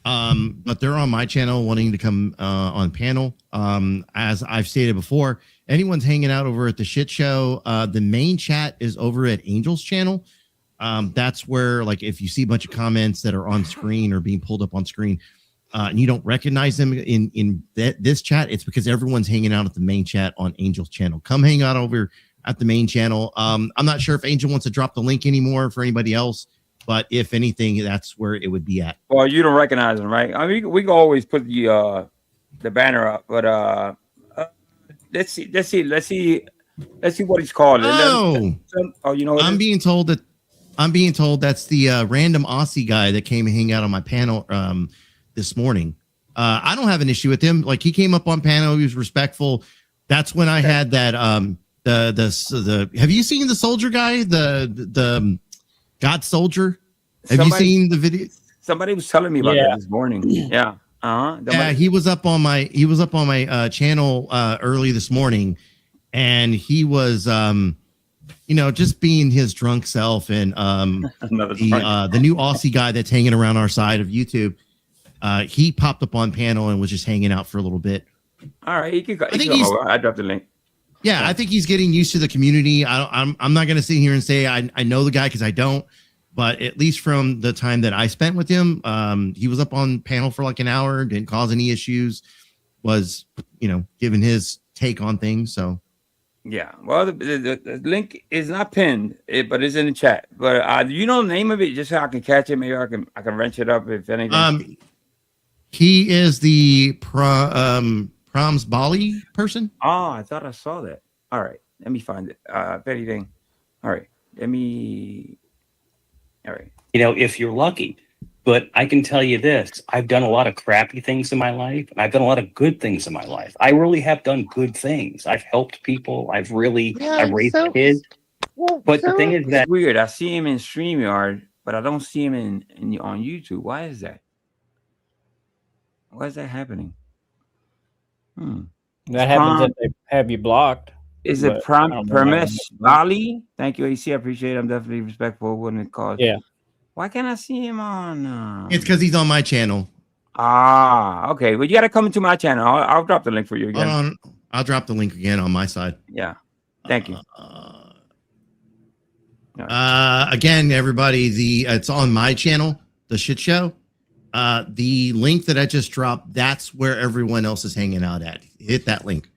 But they're on my channel, wanting to come on panel. As I've stated before, anyone's hanging out over at the shit show. The main chat is over at Angel's channel. That's where, like, if you see a bunch of comments that are on screen or being pulled up on screen, and you don't recognize them in this chat, it's because everyone's hanging out at the main chat on Angel's channel. Come hang out over at the main channel. I'm not sure if Angel wants to drop the link anymore for anybody else, but if anything, that's where it would be at. Well, you don't recognize them, right? I mean, we can always put the banner up, but let's see what he's called. Oh, you know what? I'm being told that's the random Aussie guy that came and hang out on my panel this morning. I don't have an issue with him. Like, he came up on panel, he was respectful. That's when I had that the have you seen the soldier guy, the God soldier? Have you seen the video? Somebody was telling me about that this morning. Yeah. Yeah, he was up on my channel early this morning, and he was just being his drunk self, and the new Aussie guy that's hanging around our side of YouTube, he popped up on panel and was just hanging out for a little bit. All right, I dropped the link. Yeah, I think he's getting used to the community. I'm not going to sit here and say I know the guy, because I don't. But at least from the time that I spent with him, he was up on panel for like an hour, didn't cause any issues, was, giving his take on things. So, yeah. Well, the link is not pinned, but it's in the chat. But do you know the name of it, just so I can catch it? Maybe I can wrench it up if anything. He is the Proms Bali person. Oh, I thought I saw that. All right, let me find it. If anything, all right, all right. If you're lucky. But I can tell you this, I've done a lot of crappy things in my life, and I've done a lot of good things in my life. I really have done good things. I've helped people. I've raised kids. But the thing is that it's weird. I see him in StreamYard, but I don't see him on YouTube. Why is that? Why is that happening? That happens if they have you blocked. Is it Parmesh Bali? Thank you, AC. I appreciate it. I'm definitely respectful when it calls. Yeah. Why can't I see him on? It's because he's on my channel. Okay. Well, you got to come into my channel. I'll drop the link for you again. I'll drop the link again on my side. Yeah. Thank you. Again, everybody, it's on my channel, The Shit Show. The link that I just dropped, that's where everyone else is hanging out at. Hit that link.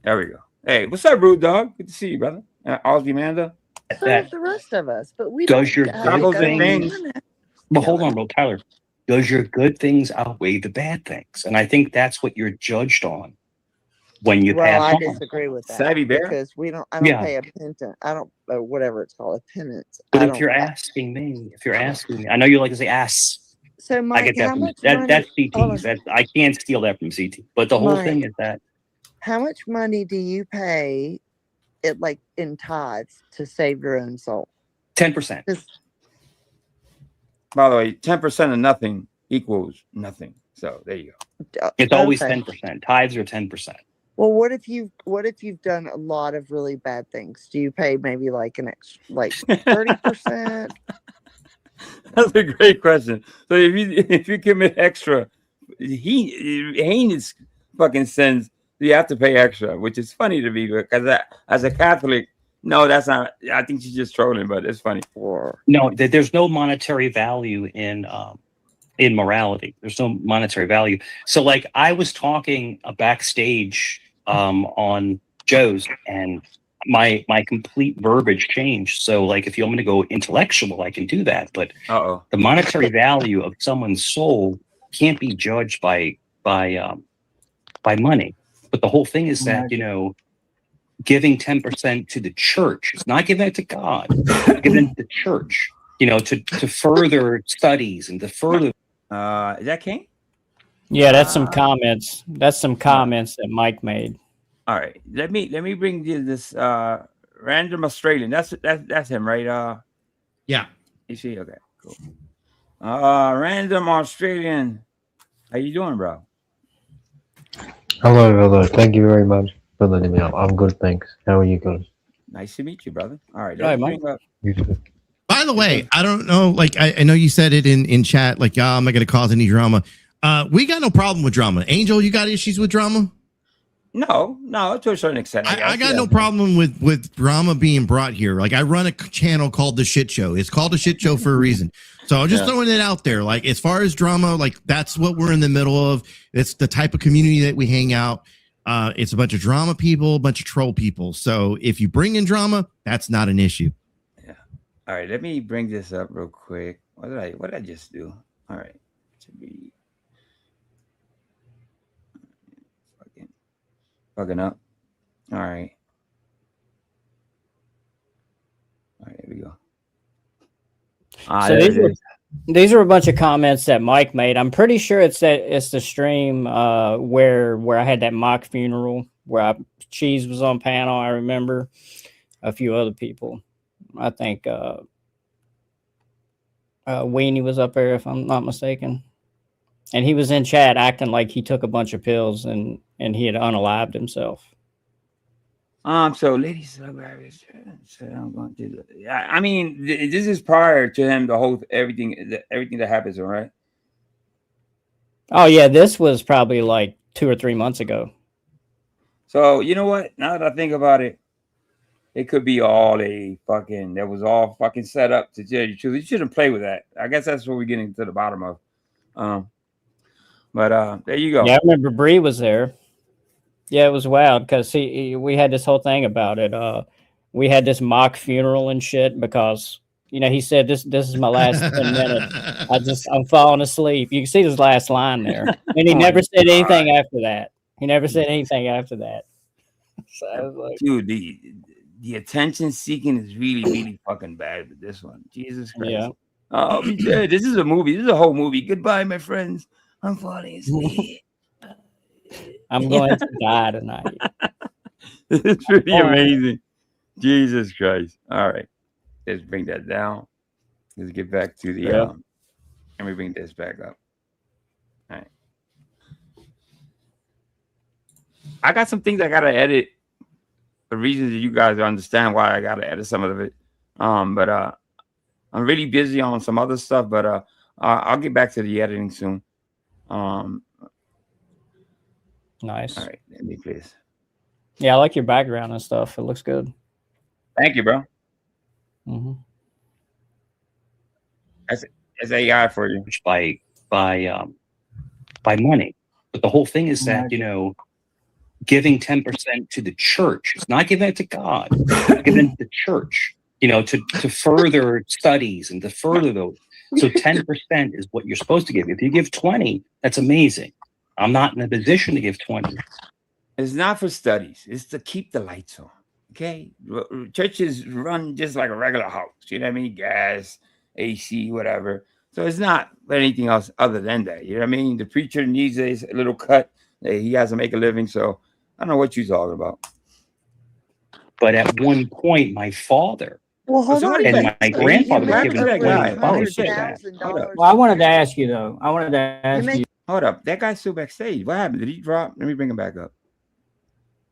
There we go. Hey, what's up, Rude Dog? Good to see you, brother. Ozzy Manda. So does the rest of us, but we does your don't good things. Well, hold on, bro, Tyler. Does your good things outweigh the bad things? And I think that's what you're judged on when you pass I on. disagree with that. Savvy Bear? Because I don't pay a penance. I don't whatever it's called, a penance. But if you're asking me, I know you like to say ass. So Mike, I get that how from much that's CT. I can't steal that from CT. But the whole thing is that how much money do you pay in tithes to save your own soul? 10%. By the way, 10% of nothing equals nothing. So there you go. It's always 10%. Tithes are 10%. Well, what if you've done a lot of really bad things? Do you pay maybe an extra 30%? That's a great question. So if you commit extra heinous fucking sins, you have to pay extra, which is funny to me because as a Catholic, no, that's not. I think she's just trolling, but it's funny. No, there's no monetary value in morality. There's no monetary value. So, I was talking backstage on Joe's, and my complete verbiage changed. So, if you want me to go intellectual, I can do that. But the monetary value of someone's soul can't be judged by money. But the whole thing is that, giving 10% to the church, it's not giving it to God, giving it to the church, to further studies and to further. Is that King? Yeah, that's some comments. That's some comments that Mike made. All right. Let me bring you this random Australian. That's him, right? Yeah. You see? Okay, cool. Random Australian. How you doing, bro? Hello. Thank you very much for letting me up. I'm good, thanks. How are you guys? Nice to meet you, brother. All right. Hi, Mike. You too. By the way, I don't know, I know you said it in chat, I'm not going to cause any drama. We got no problem with drama. Angel, you got issues with drama? No, to a certain extent. I got no problem with drama being brought here. I run a channel called The Shit Show. It's called The Shit Show for a reason. So I'm just throwing it out there. As far as drama, that's what we're in the middle of. It's the type of community that we hang out. It's a bunch of drama people, a bunch of troll people. So if you bring in drama, that's not an issue. Yeah. All right. Let me bring this up real quick. What did I just do? All right. To be fucking up. All right. All right, here we go. So these are a bunch of comments that Mike made. I'm pretty sure it's the stream where I had that mock funeral where Cheese was on panel. I remember a few other people. I think Weenie was up there, if I'm not mistaken, and he was in chat acting like he took a bunch of pills and he had unalived himself. So ladies, so I'm going to do. I mean, this is prior to him. The whole everything that happens, all right. Oh yeah, this was probably like 2 or 3 months ago. So you know what? Now that I think about it, it could be all that was all fucking set up to tell you the truth. You shouldn't play with that. I guess that's what we're getting to the bottom of. But there you go. Yeah, I remember Bree was there. Yeah, it was wild because we had this whole thing about it. We had this mock funeral and shit because he said this is my last 10 minutes. I'm falling asleep. You can see his last line there, and he never said anything after that. He never said anything after that. So I was like, dude, the attention seeking is really, really fucking bad with this one. Jesus Christ. Yeah. I'll be dead. This is a movie. This is a whole movie. Goodbye, my friends. I'm falling asleep. I'm going to die tonight. It's pretty amazing. Jesus Christ. All right. Let's bring that down. Let's get back to the let me bring this back up. All right. I got some things I gotta edit. The reasons that you guys understand why I gotta edit some of it. But I'm really busy on some other stuff, but I'll get back to the editing soon. Nice. All right, let me please. Yeah, I like your background and stuff. It looks good. Thank you, bro. Mm-hmm. That's AI for you. By money. But the whole thing is that, giving 10% to the church. It's not giving it to God. It's giving it to the church, to further studies and to further those. So 10% is what you're supposed to give. If you give 20, that's amazing. I'm not in a position to give 20. It's not for studies. It's to keep the lights on. Okay? Churches run just like a regular house. You know what I mean? Gas, AC, whatever. So it's not anything else other than that. You know what I mean? The preacher needs a little cut. He has to make a living. So I don't know what you're talking about. But at one point, my father hold on. and my grandfather was given $20. Well, I wanted to ask you though. Hold up. That guy's still backstage. What happened? Did he drop? Let me bring him back up.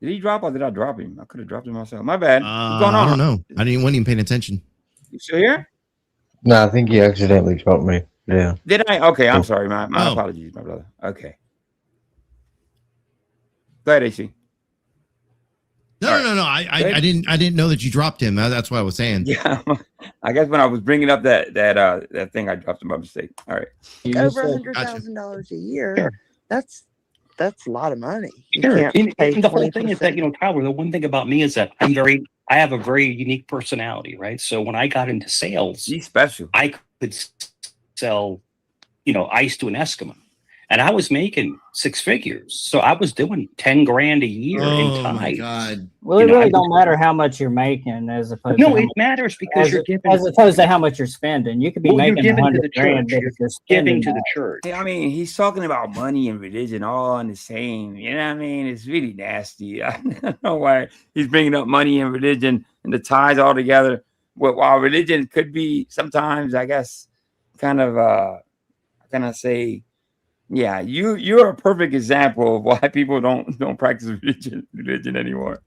Did he drop or did I drop him? I could have dropped him myself. My bad. What's going on? I don't know. I wasn't even paying attention. You still here? No, I think you accidentally dropped me. Yeah. Did I? Okay, I'm sorry. My apologies, my brother. Okay. Go ahead, AC. No. I didn't know that you dropped him. That's what I was saying. Yeah. I guess when I was bringing up that thing, I dropped him by mistake. All right. Over $100,000 a year. Sure. That's a lot of money. Sure. And the whole thing is that, Tyler, the one thing about me is that I have a very unique personality, right? So when I got into sales, he's special. I could sell, ice to an Eskimo. And I was making 6 figures. So I was doing 10 grand a year in time. My God. Well, it really don't matter how much you're making as opposed to it matters because you're giving as opposed to how much you're spending. You could be making 100 grand, but if you're giving to the church. Hey, I mean, he's talking about money and religion all in the same. You know what I mean? It's really nasty. I don't know why he's bringing up money and religion and the ties all together. While religion could be sometimes, I guess, kind of, how can I say? Yeah, you're a perfect example of why people don't practice religion anymore.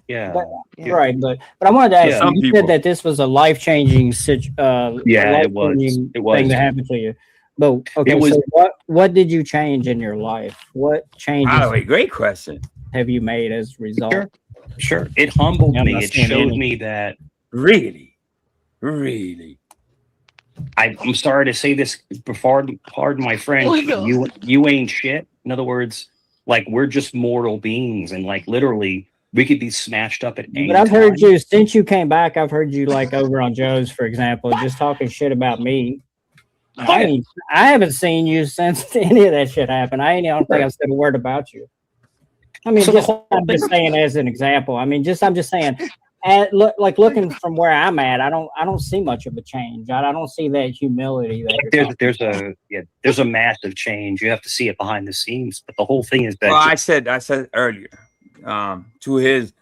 Yeah, right. But I wanted to ask you said that this was a life-changing it was thing that happened to you. But okay, so what did you change in your life? What changes? By the way, great question. Have you made as a result? Sure. It humbled me. It showed me that really. I'm sorry to say this, pardon my French. You ain't shit. In other words, like we're just mortal beings, and like literally we could be smashed up at any But I've time. heard you since you came back. I've heard you like over on Joe's, for example, just talking shit about me. I haven't seen you since any of that shit happened. I don't think I've said a word about you. I mean, So the whole I'm just saying as an example. I mean, I'm just saying, looking from where I'm at, I don't see much of a change. I don't see that humility that there's a massive change. You have to see it behind the scenes, but the whole thing is that Well, I said earlier, to his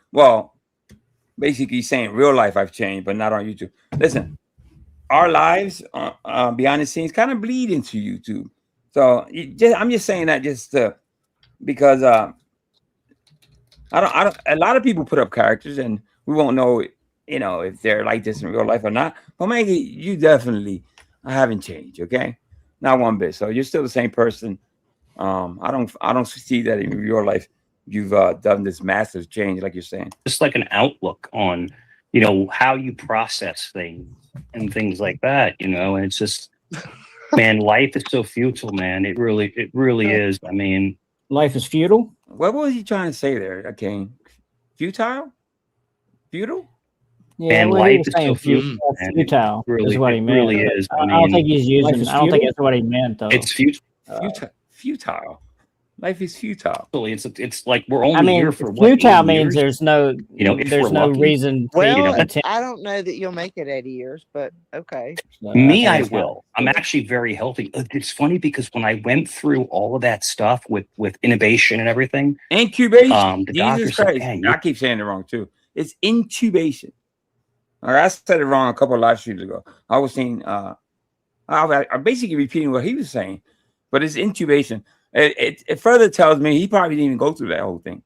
basically saying real life I've changed, but not on YouTube. Listen, our lives behind the scenes kind of bleed into YouTube. So I'm just saying that because I don't. A lot of people put up characters, and we won't know, if they're like this in real life or not. But Maggie, you definitely haven't changed. Okay, not one bit. So you're still the same person. I don't see that in your life. You've done this massive change, like you're saying. Just like an outlook on, how you process things and things like that. And it's just, man, life is so futile, man. It really is. I mean, life is futile. What was he trying to say there? Okay, futile. Yeah, man, life is so futile. Futile really, is what he meant. Really is. I don't think he's using. I don't think that's what he meant, though. It's futile. Futile. Life is futile. It's like we're only here for futile means there's no reason. Well, I don't know that you'll make it 80 years, but okay. I will. I'm actually very healthy. It's funny because when I went through all of that stuff with intubation and everything, incubation. The Jesus Christ, I keep saying it wrong too. It's intubation. All right, I said it wrong a couple of live streams ago. I was saying, I'm basically repeating what he was saying, but it's intubation. It further tells me he probably didn't even go through that whole thing,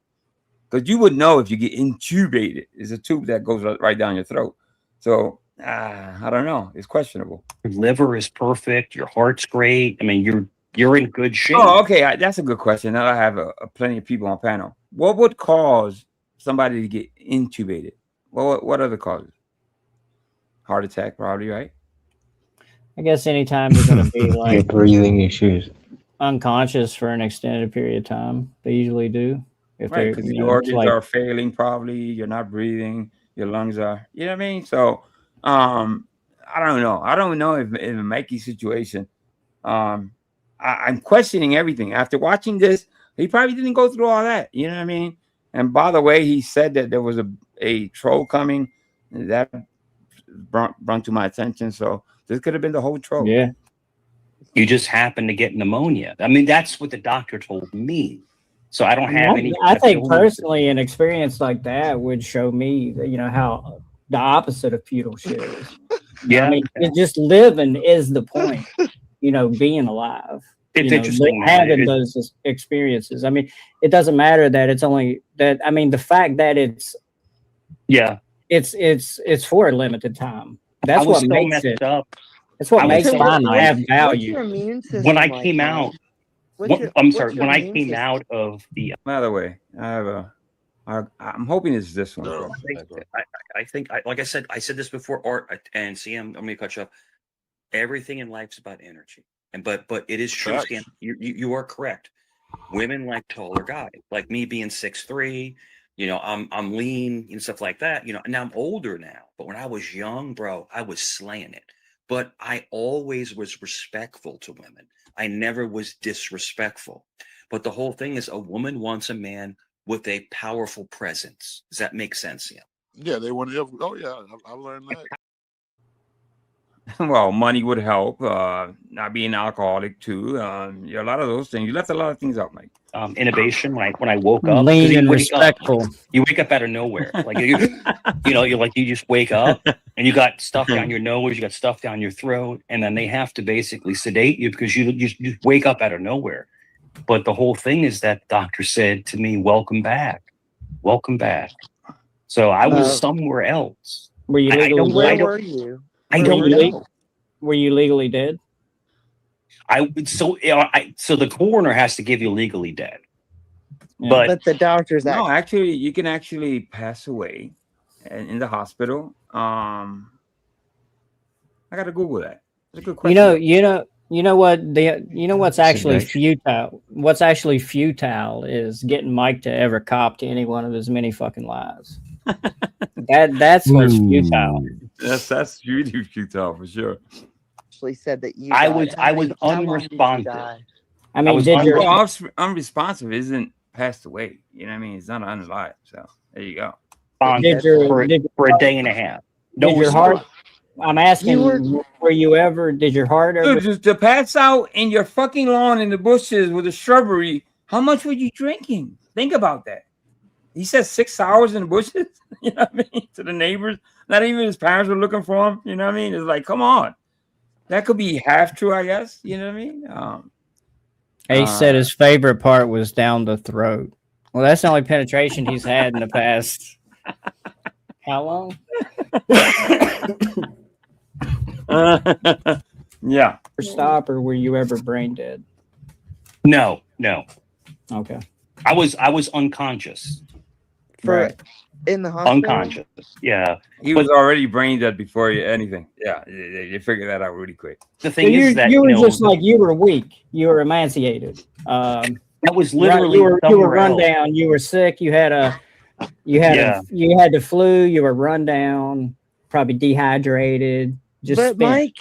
because you would know if you get intubated. It's a tube that goes right down your throat. So I don't know. It's questionable. Your liver is perfect. Your heart's great. I mean, you're in good shape. Oh, okay. That's a good question. Now I have plenty of people on panel. What would cause somebody to get intubated? What other causes? Heart attack, probably, right? I guess anytime you're going to be like breathing issues, unconscious for an extended period of time, they usually do. If right, because your organs are failing, probably you're not breathing, your lungs are. You know what I mean? So, I don't know. I don't know if in Mikey's situation, I'm questioning everything after watching this. He probably didn't go through all that. You know what I mean? And by the way, he said that there was a troll coming that brought to my attention. So this could have been the whole troll. Yeah. You just happened to get pneumonia. I mean, that's what the doctor told me. So I don't have any. I think personally, an experience like that would show me, how the opposite of futile shit is. Yeah. I mean, just living is the point. Being alive. It's interesting having those experiences. I mean, it doesn't matter that it's only that. I mean, the fact that it's for a limited time. That's what makes it up. That's what makes it have value. When I came out, I'm sorry. When I came out of the. By the way, I have I'm hoping it's this one. No, I think, like I said this before, Art and CM. I'm going to cut you off. Everything in life's about energy, but it is true. CM, you are correct. Women like taller guys, like me being 6'3". I'm lean and stuff like that. Now I'm older now, but when I was young, bro, I was slaying it. But I always was respectful to women. I never was disrespectful. But the whole thing is, a woman wants a man with a powerful presence. Does that make sense? Yeah, they want to. Oh yeah, I learned that. Well, money would help. Not being alcoholic too. A lot of those things. You left a lot of things out, Mike. Innovation. Like when I woke up, lean and respectful. You wake up out of nowhere. Like you just wake up and you got stuff down your nose, you got stuff down your throat, and then they have to basically sedate you because you just wake up out of nowhere. But the whole thing is that doctor said to me, "Welcome back, welcome back." So I was somewhere else. Were you legally? Where were you? I don't know. Were you legally dead? So the coroner has to give you legally dead. Yeah. But the doctor's actually, you can actually pass away in the hospital. I got to Google that. That's a good question. What's actually futile? What's actually futile is getting Mike to ever cop to any one of his many fucking lies. That's what's futile. That's really futile for sure. Actually said that I was unresponsive. I mean, unresponsive isn't passed away. You know what I mean? It's not unalive. So there you go. For a day and a half. No did your response. heart? I'm asking, were you ever? Did your heart ever? Dude, just to pass out in your fucking lawn in the bushes with a shrubbery, how much were you drinking? Think about that. He said 6 hours in the bushes. You know what I mean? To the neighbors, not even his parents were looking for him. You know what I mean? It's like, come on, that could be half true, I guess. You know what I mean? He said his favorite part was down the throat. Well, that's the only penetration he's had in the past. How long? Yeah. Stop, or were you ever brain dead? No. Okay. I was unconscious. In the hospital? Unconscious. Yeah. He was already brain dead before anything. Yeah. They figured that out really quick. The thing is that you were just like, you were weak. You were emaciated. That was literally you were run down. You were sick. You had the flu. You were run down, probably dehydrated. But Mike,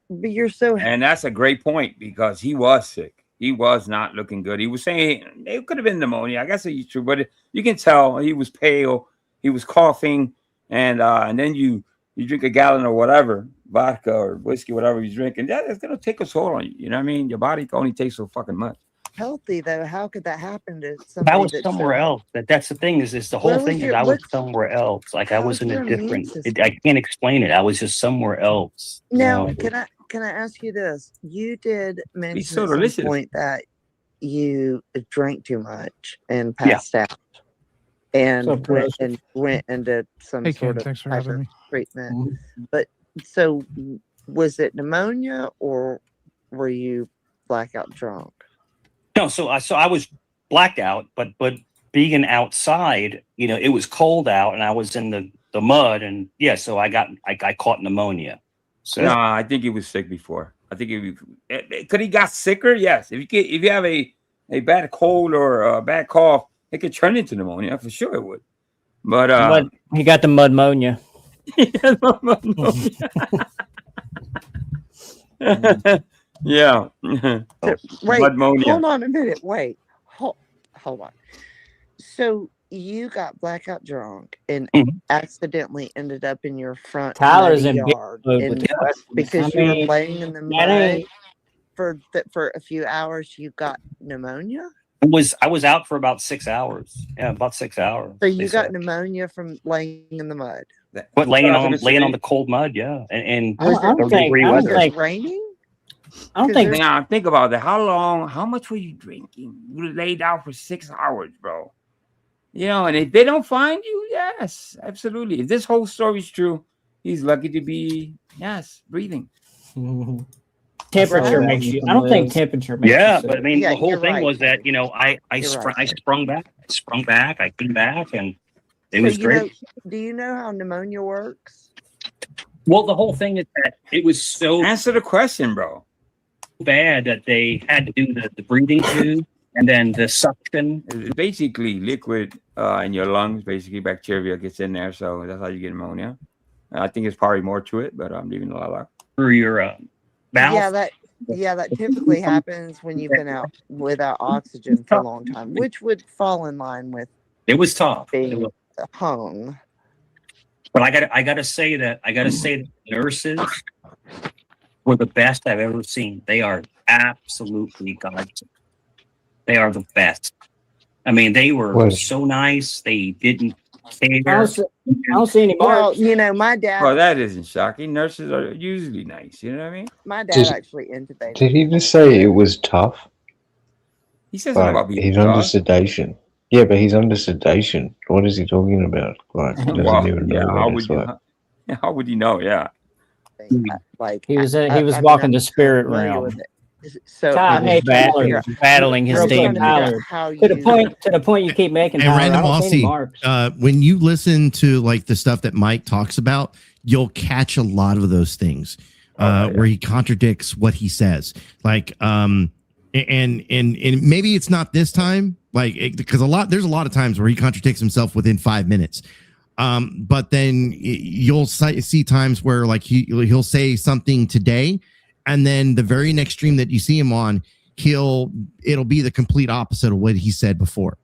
you're so. And that's a great point because he was sick. He was not looking good. He was saying it could have been pneumonia. I guess it's true, but you can tell he was pale. He was coughing, and then you drink a gallon or whatever, vodka or whiskey, whatever you're drinking. That's gonna take a toll on you. You know what I mean? Your body only takes so fucking much. Healthy though, how could that happen to somebody? I was somewhere else. That's the thing. Is the whole thing is I was somewhere else. Like I was in a different. I can't explain it. I was just somewhere else. Now, can I ask you this? You did mention at some point that you drank too much and passed out, and went into some sort of hyper treatment. But so, was it pneumonia or were you blackout drunk? No, so I was blacked out, but being outside, it was cold out, and I was in the mud, and so I caught pneumonia. So no, I think he was sick before. I think could he got sicker? Yes. If you have a bad cold or a bad cough, it could turn into pneumonia for sure. It would. But he got the mudmonia. Yeah. Wait, hold on a minute. Wait, hold on. So you got blackout drunk and accidentally ended up in your front Tyler's in yard because you were laying in the mud for a few hours. You got pneumonia. I was out for about 6 hours. Yeah, about 6 hours. So you got pneumonia from laying in the mud. But laying on the cold mud, yeah, and raining. I don't think. Now think about that. How much were you drinking? You laid out for 6 hours, bro. And if they don't find you, yes, absolutely. If this whole story is true, he's lucky to be breathing. Temperature makes you. I don't think temperature makes you. Yeah, but I mean, the whole thing was that I sprung back. I came back, and it was great. Do you know how pneumonia works? Well, the whole thing is that it was so. Answer the question, bro. Bad that they had to do the breathing tube and then the suction. It's basically liquid in your lungs. Basically, bacteria gets in there, so that's how you get pneumonia. I think it's probably more to it, but I'm leaving a lot out. Through your mouth. That typically happens when you've been out without oxygen for a long time, which would fall in line with. It was tough. Being hung. But I gotta say that the nurses were the best I've ever seen. They are absolutely gods. They are the best. I mean, they were so nice. They didn't care. I don't see any marks. Well, my dad. Well, that isn't shocking. Nurses are usually nice. You know what I mean? My dad actually intubated. Did he just say it was tough? He says something about being he's tough. under sedation. Yeah, but he's under sedation. What is he talking about? Like, he doesn't even know. How would you know? Yeah. Like he was walking the spirit realm. So battling his demon. To the point you keep making. And Random Aussie, when you listen to like the stuff that Mike talks about, you'll catch a lot of those things where he contradicts what he says. Like and maybe it's not this time, like because there's a lot of times where he contradicts himself within 5 minutes. But then you'll see times where like he'll say something today, and then the very next stream that you see him on, it'll be the complete opposite of what he said before.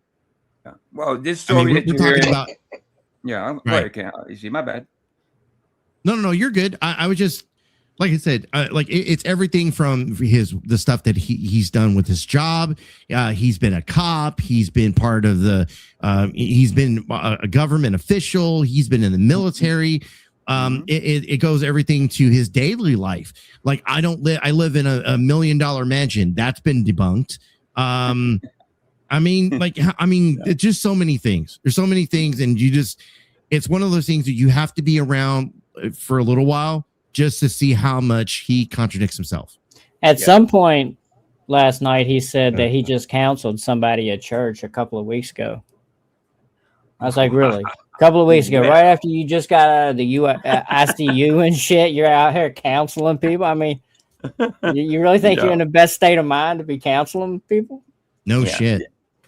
Well, this I mean, story we're that you're talking hearing, about. yeah, Right. You see, my bad. No, you're good. I was just, like I said, it's everything from the stuff that he's done with his job. He's been a cop. He's been part of he's been a government official. He's been in the military. It goes everything to his daily life. Like I live in a $1 million mansion. That's been debunked. It's just so many things. There's so many things, and it's one of those things that you have to be around for a little while just to see how much he contradicts himself. At some point last night, he said that he just counseled somebody at church a couple of weeks ago. I was like, really? A couple of weeks ago, right after you just got out of the ICU and shit, you're out here counseling people? I mean, you really think you're in the best state of mind to be counseling people? No shit.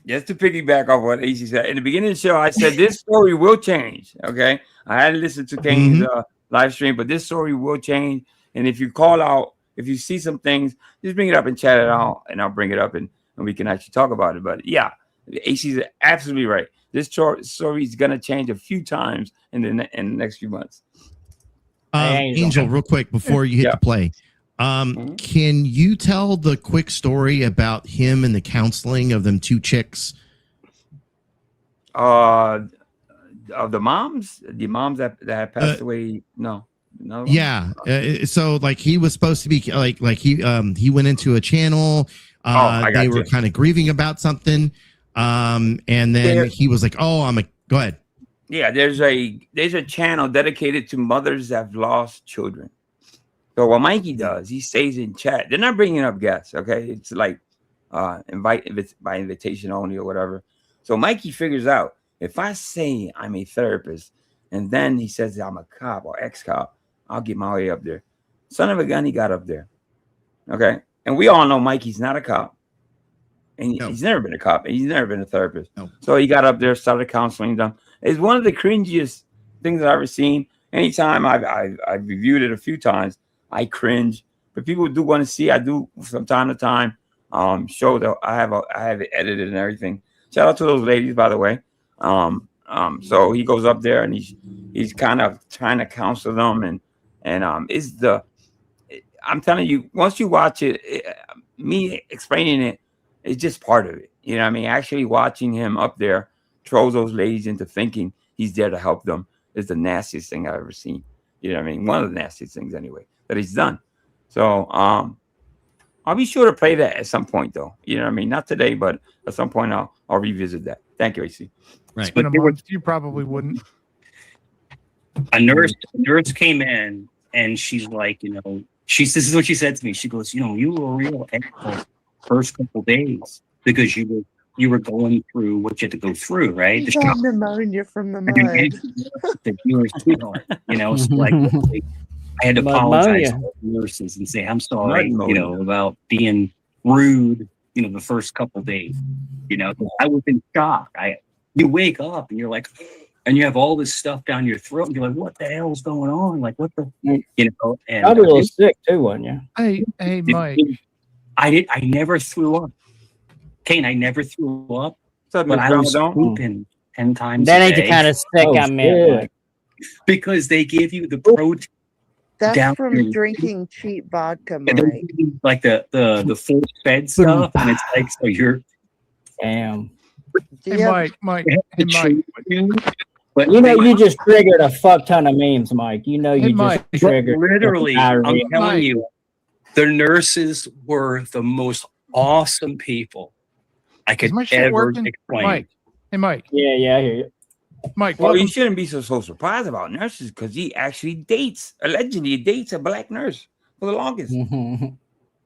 Just to piggyback off what AC said, in the beginning of the show, I said this story will change. Okay. I had to listen to Kane's live stream, but this story will change. And if you call out, if you see some things, just bring it up and chat it out, and I'll bring it up and we can actually talk about it. But yeah, AC is absolutely right. This story is going to change a few times in the next few months. Angel, real quick before you hit the play. Can you tell the quick story about him and the counseling of them two chicks? Of the moms that had passed away? No. Yeah. So like he was supposed to be like he went into a channel. They were kind of grieving about something. And then he was like, go ahead. Yeah, there's a channel dedicated to mothers that have lost children. So what Mikey does, he stays in chat. They're not bringing up guests, okay? It's like by invitation only or whatever. So Mikey figures out, if I say I'm a therapist and then he says I'm a cop or ex-cop, I'll get my way up there. Son of a gun, he got up there. Okay? And we all know Mikey's not a cop. And he's never been a cop. And he's never been a therapist. No. So he got up there, started counseling them. It's one of the cringiest things I've ever seen. Anytime I've reviewed it a few times, I cringe. But people do want to see. I do from time to time show that I have it edited and everything. Shout out to those ladies, by the way. So he goes up there and he's kind of trying to counsel them and I'm telling you, once you watch it, me explaining it is just part of it. You know what I mean? Actually watching him up there throws those ladies into thinking he's there to help them is the nastiest thing I've ever seen. You know what I mean? One of the nastiest things anyway that he's done. So I'll be sure to play that at some point though. You know what I mean? Not today, but at some point I'll revisit that. Thank you, AC. Right. It's been a month. You probably wouldn't. A nurse came in and she's like, this is what she said to me. She goes, you were a real asshole first couple days because you were going through what you had to go through, right? You got pneumonia from the mud. You were a sweetheart, so like I had to apologize to nurses and say, I'm sorry, about being rude, the first couple days. I was in shock. You wake up and you're like, and you have all this stuff down your throat, and you're like, what the hell's going on? Like, what the, and probably a little sick too, wasn't you? Hey, Mike. I never threw up. Kane, I never threw up, but I was pooping 10 times that a ain't day. the kind of sick I meant. Because they give you the protein. That's from drinking cheap vodka, Mike. Like the full fed stuff, and it's like, so you're damn. Hey, Mike. Hey, Mike. But you just triggered a fuck ton of memes, Mike. You just triggered. Literally, I'm telling you, the nurses were the most awesome people I could ever explain. Mike. Hey, Mike. Yeah, I hear you. Mike, well, you shouldn't be so surprised about nurses because he actually allegedly dates a black nurse for the longest.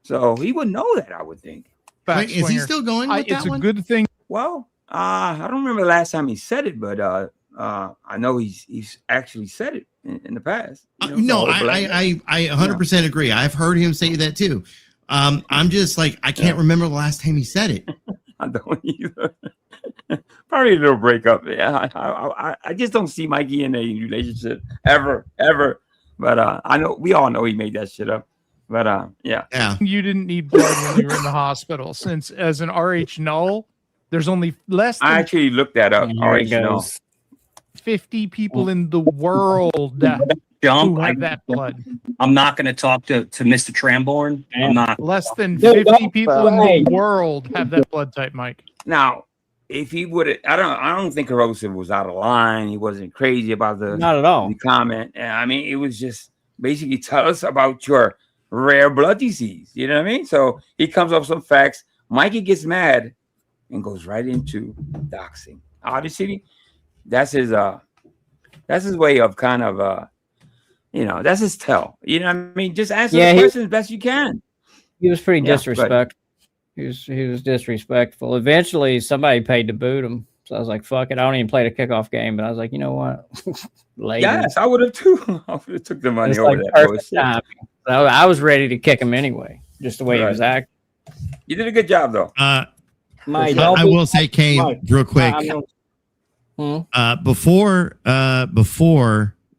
So he would know that, I would think. Wait, is he still going with that one? It's a good thing. Well, I don't remember the last time he said it, but I know he's actually said it in the past. I 100% agree. I've heard him say that too. I'm just like, I can't remember the last time he said it. I don't either. Probably a little breakup. Yeah, I just don't see Mikey in a relationship ever. But we all know he made that shit up. But yeah. You didn't need blood when you were in the hospital, since as an RH null, There's only less than I actually looked that up. Here it No. goes. 50 people in the world who have that blood. I'm not going to talk to Mr. Tramborn. I'm not. Less than Dude, 50 people in hey. the world have that blood type, Mike. Now, if he would, I don't think Corrosive was out of line. He wasn't crazy about Not at all. the comment. I mean, it was just basically tell us about your rare blood disease. You know what I mean? So he comes up with some facts. Mikey gets mad and goes right into doxing. Obviously, that's his way of kind of that's his tell. You know what I mean? Just answer the questions best you can. He was pretty disrespectful. He was disrespectful. Eventually, somebody paid to boot him. So I was like, "Fuck it!" I don't even play the kickoff game, but I was like, you know what? Yes, I would have too. I would have took the money It's over like that perfect bullshit. timing. So I was ready to kick him anyway, just the way he was acting. You did a good job, though. Mike, I will say, Kane, Mike, real quick. Before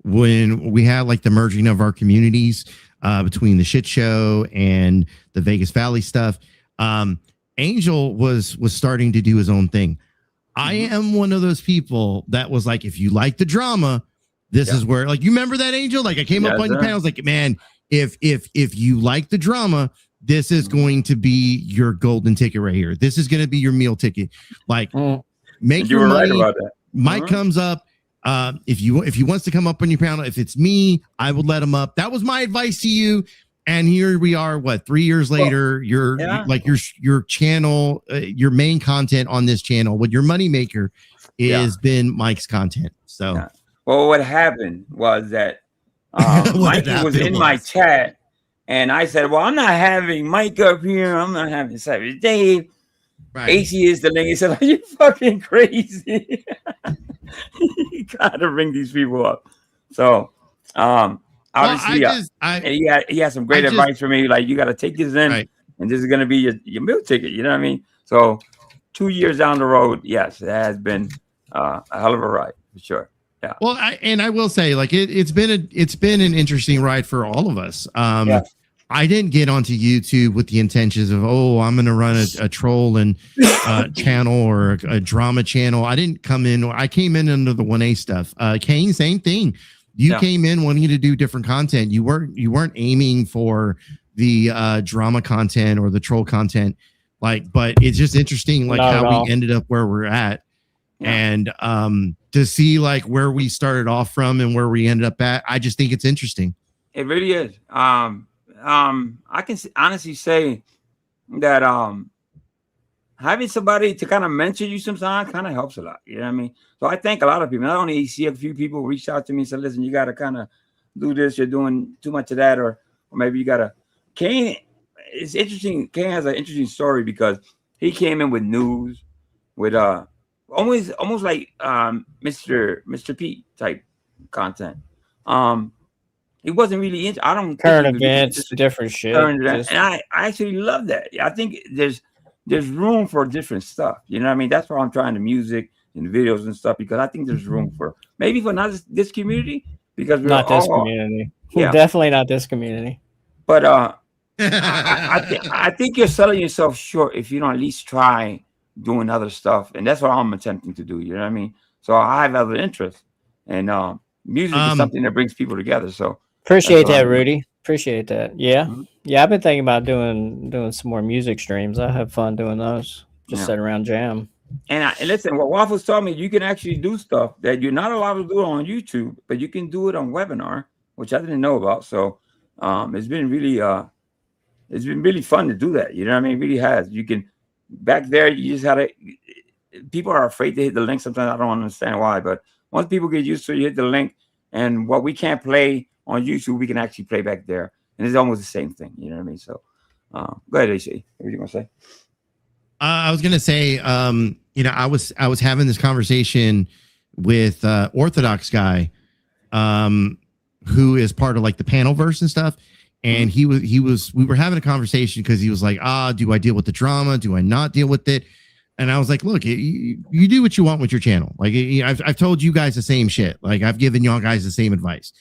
when we had like the merging of our communities between the shit show and the Vegas Valley stuff, Angel was starting to do his own thing. I am one of those people that was like, if you like the drama, this is where, like, you remember that, Angel? Like, I came up on your panel, I was like, man, if you like the drama, this is going to be your golden ticket right here. This is going to be your meal ticket. Like, make your money. Right about that. Mike comes up. If he wants to come up on your panel, if it's me, I would let him up. That was my advice to you. And here we are, 3 years later, your channel, your main content on this channel, what your moneymaker is been Mike's content. So, well, what happened was that Mikey was in my chat, and I said, well, I'm not having Mike up here. I'm not having Savage Dave. Right. AC is the link. He said, are you fucking crazy? You gotta bring these people up. So, obviously, he had some great advice for me. Like, you got to take this in, and this is going to be your meal ticket. You know what I mean? So, 2 years down the road, yes, it has been a hell of a ride for sure. Yeah. Well, I will say, like, it's been an interesting ride for all of us. I didn't get onto YouTube with the intentions of, I'm going to run a troll and channel or a drama channel. I didn't come in. I came in under the 1A stuff. Kane, same thing. You came in wanting to do different content. You weren't aiming for the drama content or the troll content. Like, but it's just interesting, like, how we ended up where we're at, and to see like where we started off from and where we ended up at. I just think it's interesting. It really is. I can honestly say that having somebody to kind of mentor you sometimes kind of helps a lot. You know what I mean? So I thank a lot of people. Not only see a few people reach out to me and say, listen, you got to kind of do this. You're doing too much of that. Or maybe you got to. Kane, it's interesting. Kane has an interesting story because he came in with news, with almost like Mr. Pete type content. It wasn't really I don't current events, different shit. And I actually love that. I think there's room for different stuff. You know what I mean? That's why I'm trying the music and videos and stuff, because I think there's room for maybe for not this community, because we're not this community. Yeah, definitely not this community. But I think you're selling yourself short if you don't at least try doing other stuff, and that's what I'm attempting to do. You know what I mean? So I have other interests, and music is something that brings people together. So appreciate that, Rudy. Appreciate that. Yeah, yeah. I've been thinking about doing some more music streams. I have fun doing those. Just sit around jam. And listen, what Waffles told me, you can actually do stuff that you're not allowed to do on YouTube, but you can do it on webinar, which I didn't know about. So it's been really fun to do that. You know what I mean? It really has. You can back there. You just had to. People are afraid to hit the link sometimes. I don't understand why, but once people get used to it, you hit the link, and what we can't play on YouTube, we can actually play back there, and it's almost the same thing. You know what I mean? So go ahead, AC. What are you gonna say? I was gonna say, I was having this conversation with Orthodox guy, who is part of like the panel verse and stuff. And we were having a conversation because he was like, do I deal with the drama? Do I not deal with it? And I was like, look, you do what you want with your channel. Like, I've told you guys the same shit. Like, I've given y'all guys the same advice.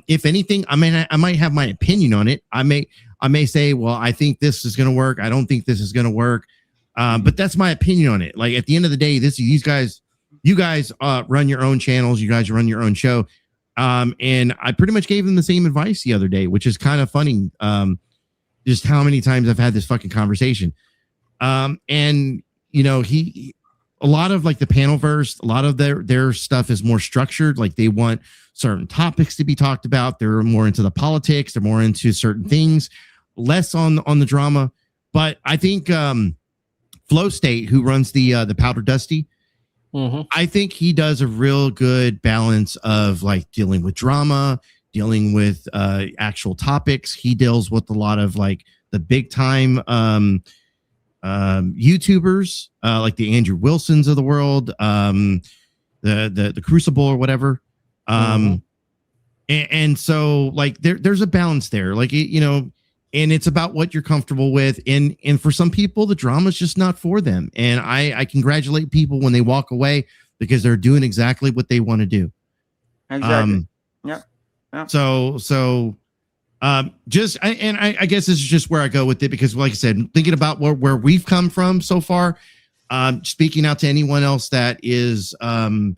If anything, I might have my opinion on it. I may say, well, I think this is going to work. I don't think this is going to work. But that's my opinion on it. Like at the end of the day, you guys run your own channels. You guys run your own show. And I pretty much gave him the same advice the other day, which is kind of funny. Just how many times I've had this fucking conversation. And you know, a lot of like the Panelverse, a lot of their stuff is more structured. Like they want certain topics to be talked about. They're more into the politics. They're more into certain things, less on the drama. But I think Flow State, who runs the Powder Dusty, I think he does a real good balance of like dealing with drama, dealing with actual topics. He deals with a lot of like the big time YouTubers, like the Andrew Wilsons of the world, the Crucible or whatever. And so like there's a balance there, like, you know, and it's about what you're comfortable with. And for some people, the drama is just not for them. And I congratulate people when they walk away because they're doing exactly what they want to do. Exactly. So I guess this is just where I go with it, because like I said, thinking about where we've come from so far, speaking out to anyone else that is going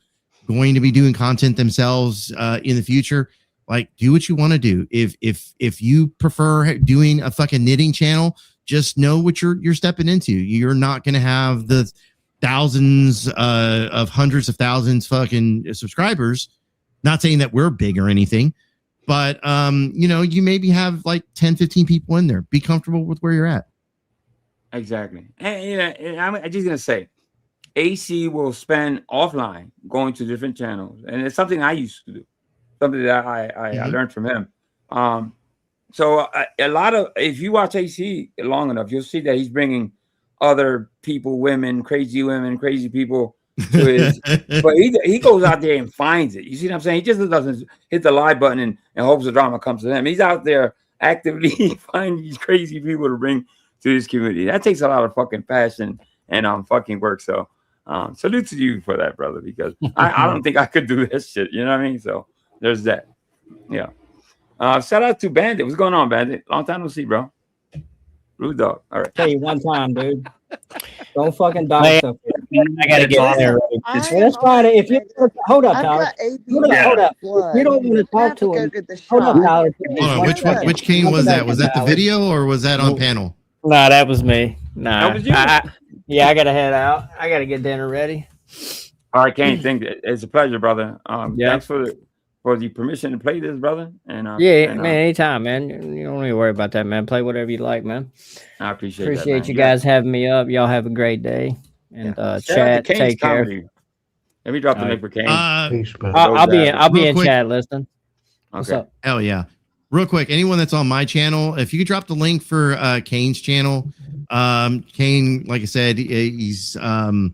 to be doing content themselves in the future, like do what you want to do. If you prefer doing a fucking knitting channel, just know what you're stepping into. You're not going to have the thousands of hundreds of thousands fucking subscribers. Not saying that we're big or anything, but you know, you maybe have like 10, 15 people in there. Be comfortable with where you're at. Exactly. And you know, and I'm just gonna say, AC will spend offline going to different channels, and it's something I used to do, something that I learned from him. So a lot of, if you watch AC long enough, you'll see that he's bringing other people, crazy people to his, but he goes out there and finds it. You see what I'm saying? He just doesn't hit the live button and hopes the drama comes to him. He's out there actively finding these crazy people to bring to his community. That takes a lot of fucking passion and fucking work. So salute to you for that, brother, because I don't think I could do this shit. You know what I mean? So there's that. Yeah. Shout out to Bandit. What's going on, Bandit? Long time no see, bro. Rude dog. All right. Tell you one time, dude. Don't fucking dog stuff. I gotta get there. That's fine. If you hold up, Tyler. Hold up. If you don't want to talk to him, hold up, Tyler. Hold on. Which cane was that? Was that the video or was that on panel? Nah, that was me. Nah. That was you? Yeah, I gotta head out. I gotta get dinner ready. All right, Kane. It's a pleasure, brother. Thanks for the permission to play this, brother. And man, anytime, man. You don't need to worry about that, man. Play whatever you like, man. I appreciate that, you guys having me up. Y'all have a great day. And chat, take care. Let me drop the link for Kane. I'll be in chat listening. Okay. Up? Hell yeah. Real quick, anyone that's on my channel, if you could drop the link for Kane's channel. Kane, like I said, he's got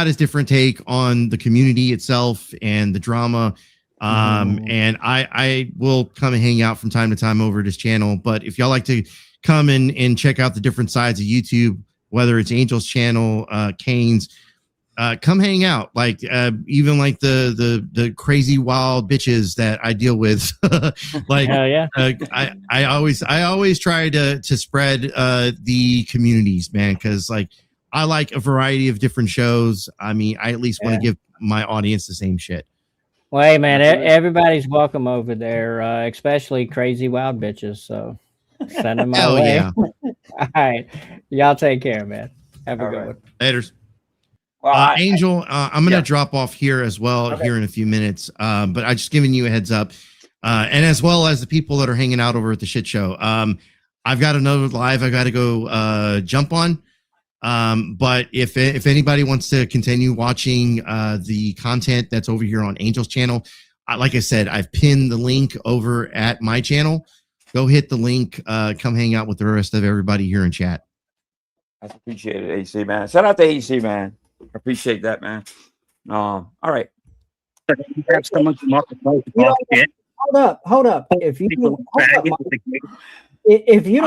his different take on the community itself and the drama. And I will come and hang out from time to time over at his channel. But if y'all like to come and check out the different sides of YouTube, whether it's Angel's channel, Kane's, come hang out. Like even like the crazy wild bitches that I deal with. Like hell yeah. I always try to spread the communities, man, because like I like a variety of different shows. I mean, I at least want to give my audience the same shit. Well, hey, man, everybody's welcome over there, especially crazy wild bitches. So send them my way. Yeah. All right. Y'all take care, man. Have a good one. Laters. Well, Angel, I'm going to drop off here as well here in a few minutes. But I just giving you a heads up. And as well as the people that are hanging out over at the shit show. I've got another live I got to go jump on. But if anybody wants to continue watching the content that's over here on Angel's channel, like I said, I've pinned the link over at my channel. Go hit the link. Come hang out with the rest of everybody here in chat. I appreciate it, AC, man. Shout out to AC, man. I appreciate that, man. All right. Hold up. If you don't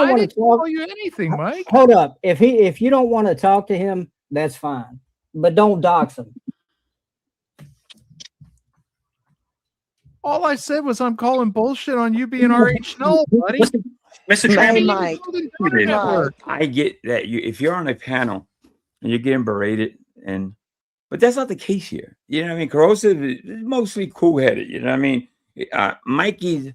want to talk you anything, Mike. Hold up. If you don't want to talk to him, that's fine. But don't dox him. All I said was I'm calling bullshit on you being RH null, buddy. Mr. Hey, Mike. I get that if you're on a panel and you're getting berated, but that's not the case here. You know what I mean? Corrosive is mostly cool-headed. You know what I mean? Mikey's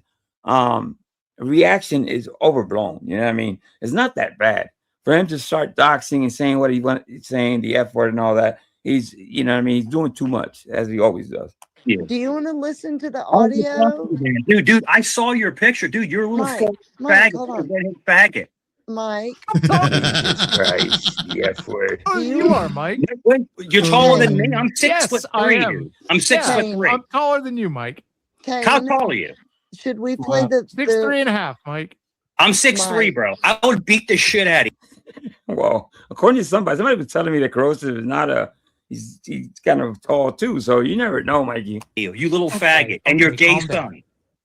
reaction is overblown. You know what I mean? It's not that bad for him to start doxing and saying what he wants, saying the F word and all that. He's, you know what I mean? He's doing too much, as he always does. Yeah. Do you want to listen to the audio? Dude, I saw your picture. Dude, you're a little faggot. Mike. Christ, the F word. Oh, you are, Mike. You're taller than me. I'm 6'3". Yes, I am. Dude. I'm 6'3". I'm taller than you, Mike. How tall are you? Should we play the 6'3.5", Mike? I'm 6'3", bro. I would beat the shit out of you. Well, according to somebody was telling me that Corrosive is not he's kind of tall too, so you never know, Mikey. You little faggot, and your gay son,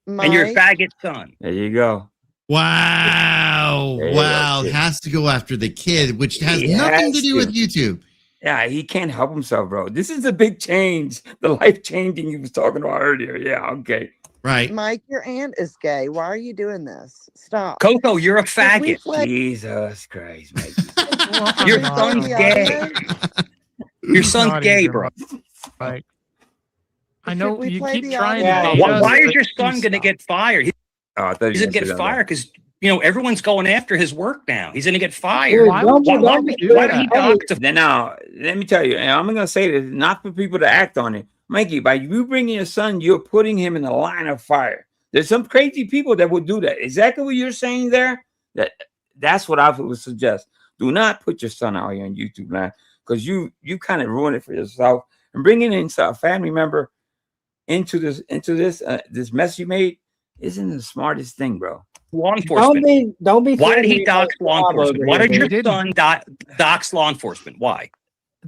and your faggot son. There you go. Wow. Wow. Has to go after the kid, which has nothing to do with YouTube. Yeah, he can't help himself, bro. This is a big change. The life changing he was talking about earlier. Yeah, okay. Right. Mike, your aunt is gay. Why are you doing this? Stop. Coco, you're a faggot. Jesus Christ, Mikey. Your son's gay. Your son's gay, bro. Mike. I know you play keep the trying audio? to. Why is your son going to get fired? He's going to get fired because everyone's going after his work now. He's going to get fired. Why would he dox him? Now, let me tell you, and I'm going to say this, not for people to act on it. Mikey, by you bringing your son, you're putting him in the line of fire. There's some crazy people that would do that. Exactly what you're saying there, that's what I would suggest. Do not put your son out here on YouTube, man, because you kind of ruin it for yourself. And bringing in a family member into this mess you made isn't the smartest thing, bro. Law enforcement. Don't be. Why did he dox law enforcement? Why did your son dox law enforcement? Why?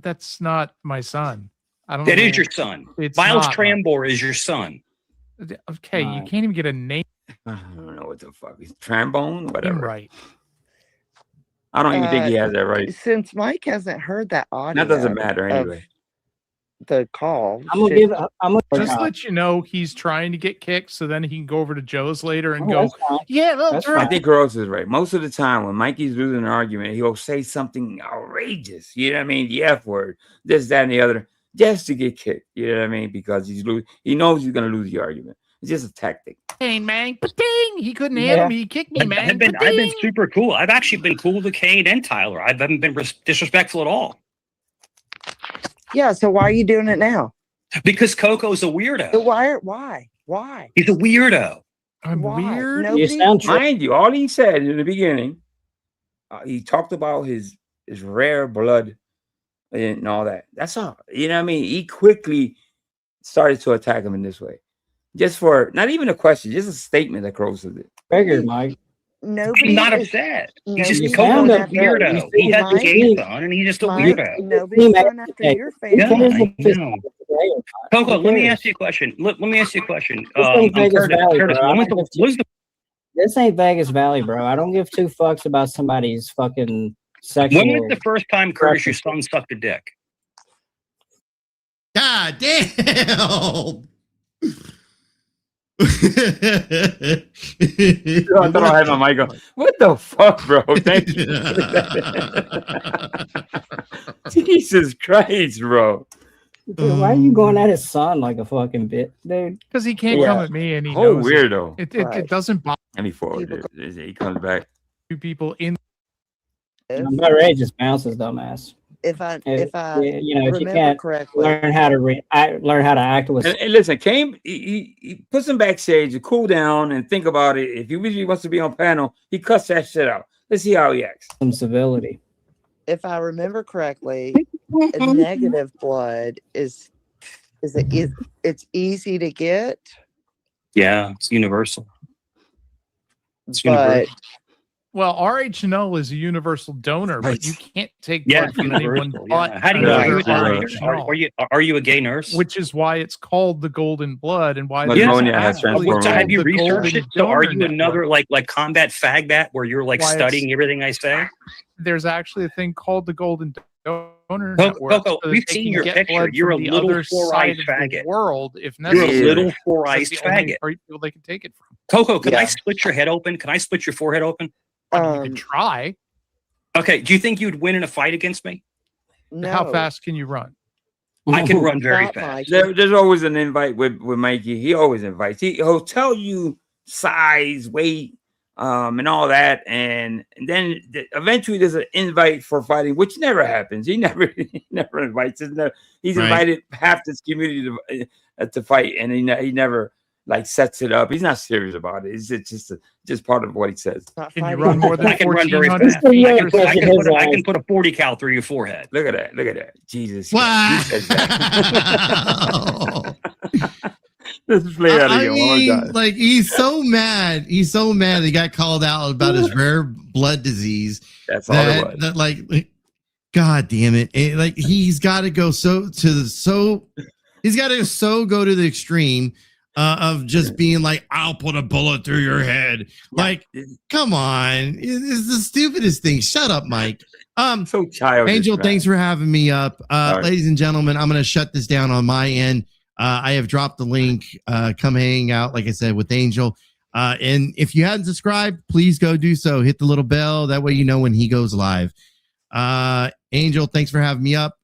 That's not my son. I don't. That is your son. Miles Trambor is your son. Okay, you can't even get a name. I don't know what the fuck. He's Trambone, whatever. Right. I don't even think he has that right. Since Mike hasn't heard that audio, That doesn't matter anyway. The call. I'm just let you know he's trying to get kicked, so then he can go over to Joe's later and go. Yeah, that's right. I think Gross is right. Most of the time, when Mikey's losing an argument, he'll say something outrageous. You know what I mean? The F word, this, that, and the other, just to get kicked. You know what I mean? Because he's losing. He knows he's going to lose the argument. It's just a tactic. Hey, man, ding! He couldn't handle me. He kicked me, man. I've been super cool. I've actually been cool with Kane and Tyler. I haven't been disrespectful at all. Yeah. So why are you doing it now? Because Coco's a weirdo. So why? He's a weirdo. I'm weird. Mind you, all he said in the beginning, he talked about his rare blood and all that. That's all. You know what I mean? He quickly started to attack him in this way. Just for not even a question, just a statement that Crows did. Figured, Mike. He's not upset. He's just Coco's a weirdo. He has a gay son, and he's just a weirdo. Nobody's going after your face. Yeah, I know. Coco, let me ask you a question. Let me ask you a question. This ain't Vegas Valley, bro. I don't give two fucks about somebody's fucking sexual. When was the first time, Curtis, your son sucked a dick? God damn. I thought I had my mic on. What the fuck, bro? Thank you. Jesus Christ, bro. Dude, why are you going at his son like a fucking bit, dude? Because he can't come at me, and he Oh, knows weirdo. It doesn't bother. Let me forward it. He comes back. Two people in. Better age just bounces, dumbass. If I if you can't correctly, learn how to act with. And listen, Kane, he puts him backstage to cool down and think about it. If he really wants to be on panel, he cuts that shit out. Let's see how he acts. Some civility. If I remember correctly, negative blood it's easy to get. Yeah, it's universal. It's universal. Well, RH0 is a universal donor, but you can't take blood from anyone. Yeah. How do you know? Are you a gay nurse? Which is why it's called the golden blood, and why have you researched it? So are you another like combat fag bat where you're like studying everything I say? There's actually a thing called the golden donor network. Coco, So we've they seen can your get picture. blood You're a from the little other four-eyed side of faggot. the world if You're necessary. a little four-eyed That's the only faggot. people they can take it from. Coco, can I split your head open? Can I split your forehead open? You can try. Okay. Do you think you'd win in a fight against me? No. How fast can you run? I can run very Not fast. There's always an invite with Mikey. He always invites. He'll tell you size, weight, and all that, and then eventually there's an invite for fighting, which never happens. He never invites. He's invited half this community to fight, and he never like sets it up. He's not serious about it. It's just part of what he says. Can you run more than I can run very 1,400 fast. feet? I can put a 40 cal through your forehead. Look at that. Look at that. Jesus. Wow. He says that. Let's play that again. One more time. Like he's so mad. He's so mad he got called out about his rare blood disease. That's all it was. That like God damn it. Like he's got to go go to the extreme of just being like, I'll put a bullet through your head. Like, come on. It's the stupidest thing. Shut up, Mike. So childish. Angel, man. thanks for having me up. Right. Ladies and gentlemen, I'm going to shut this down on my end. I have dropped the link. Come hang out, like I said, with Angel. And if you hadn't subscribed, please go do so. Hit the little bell. That way you know when he goes live. Angel, thanks for having me up.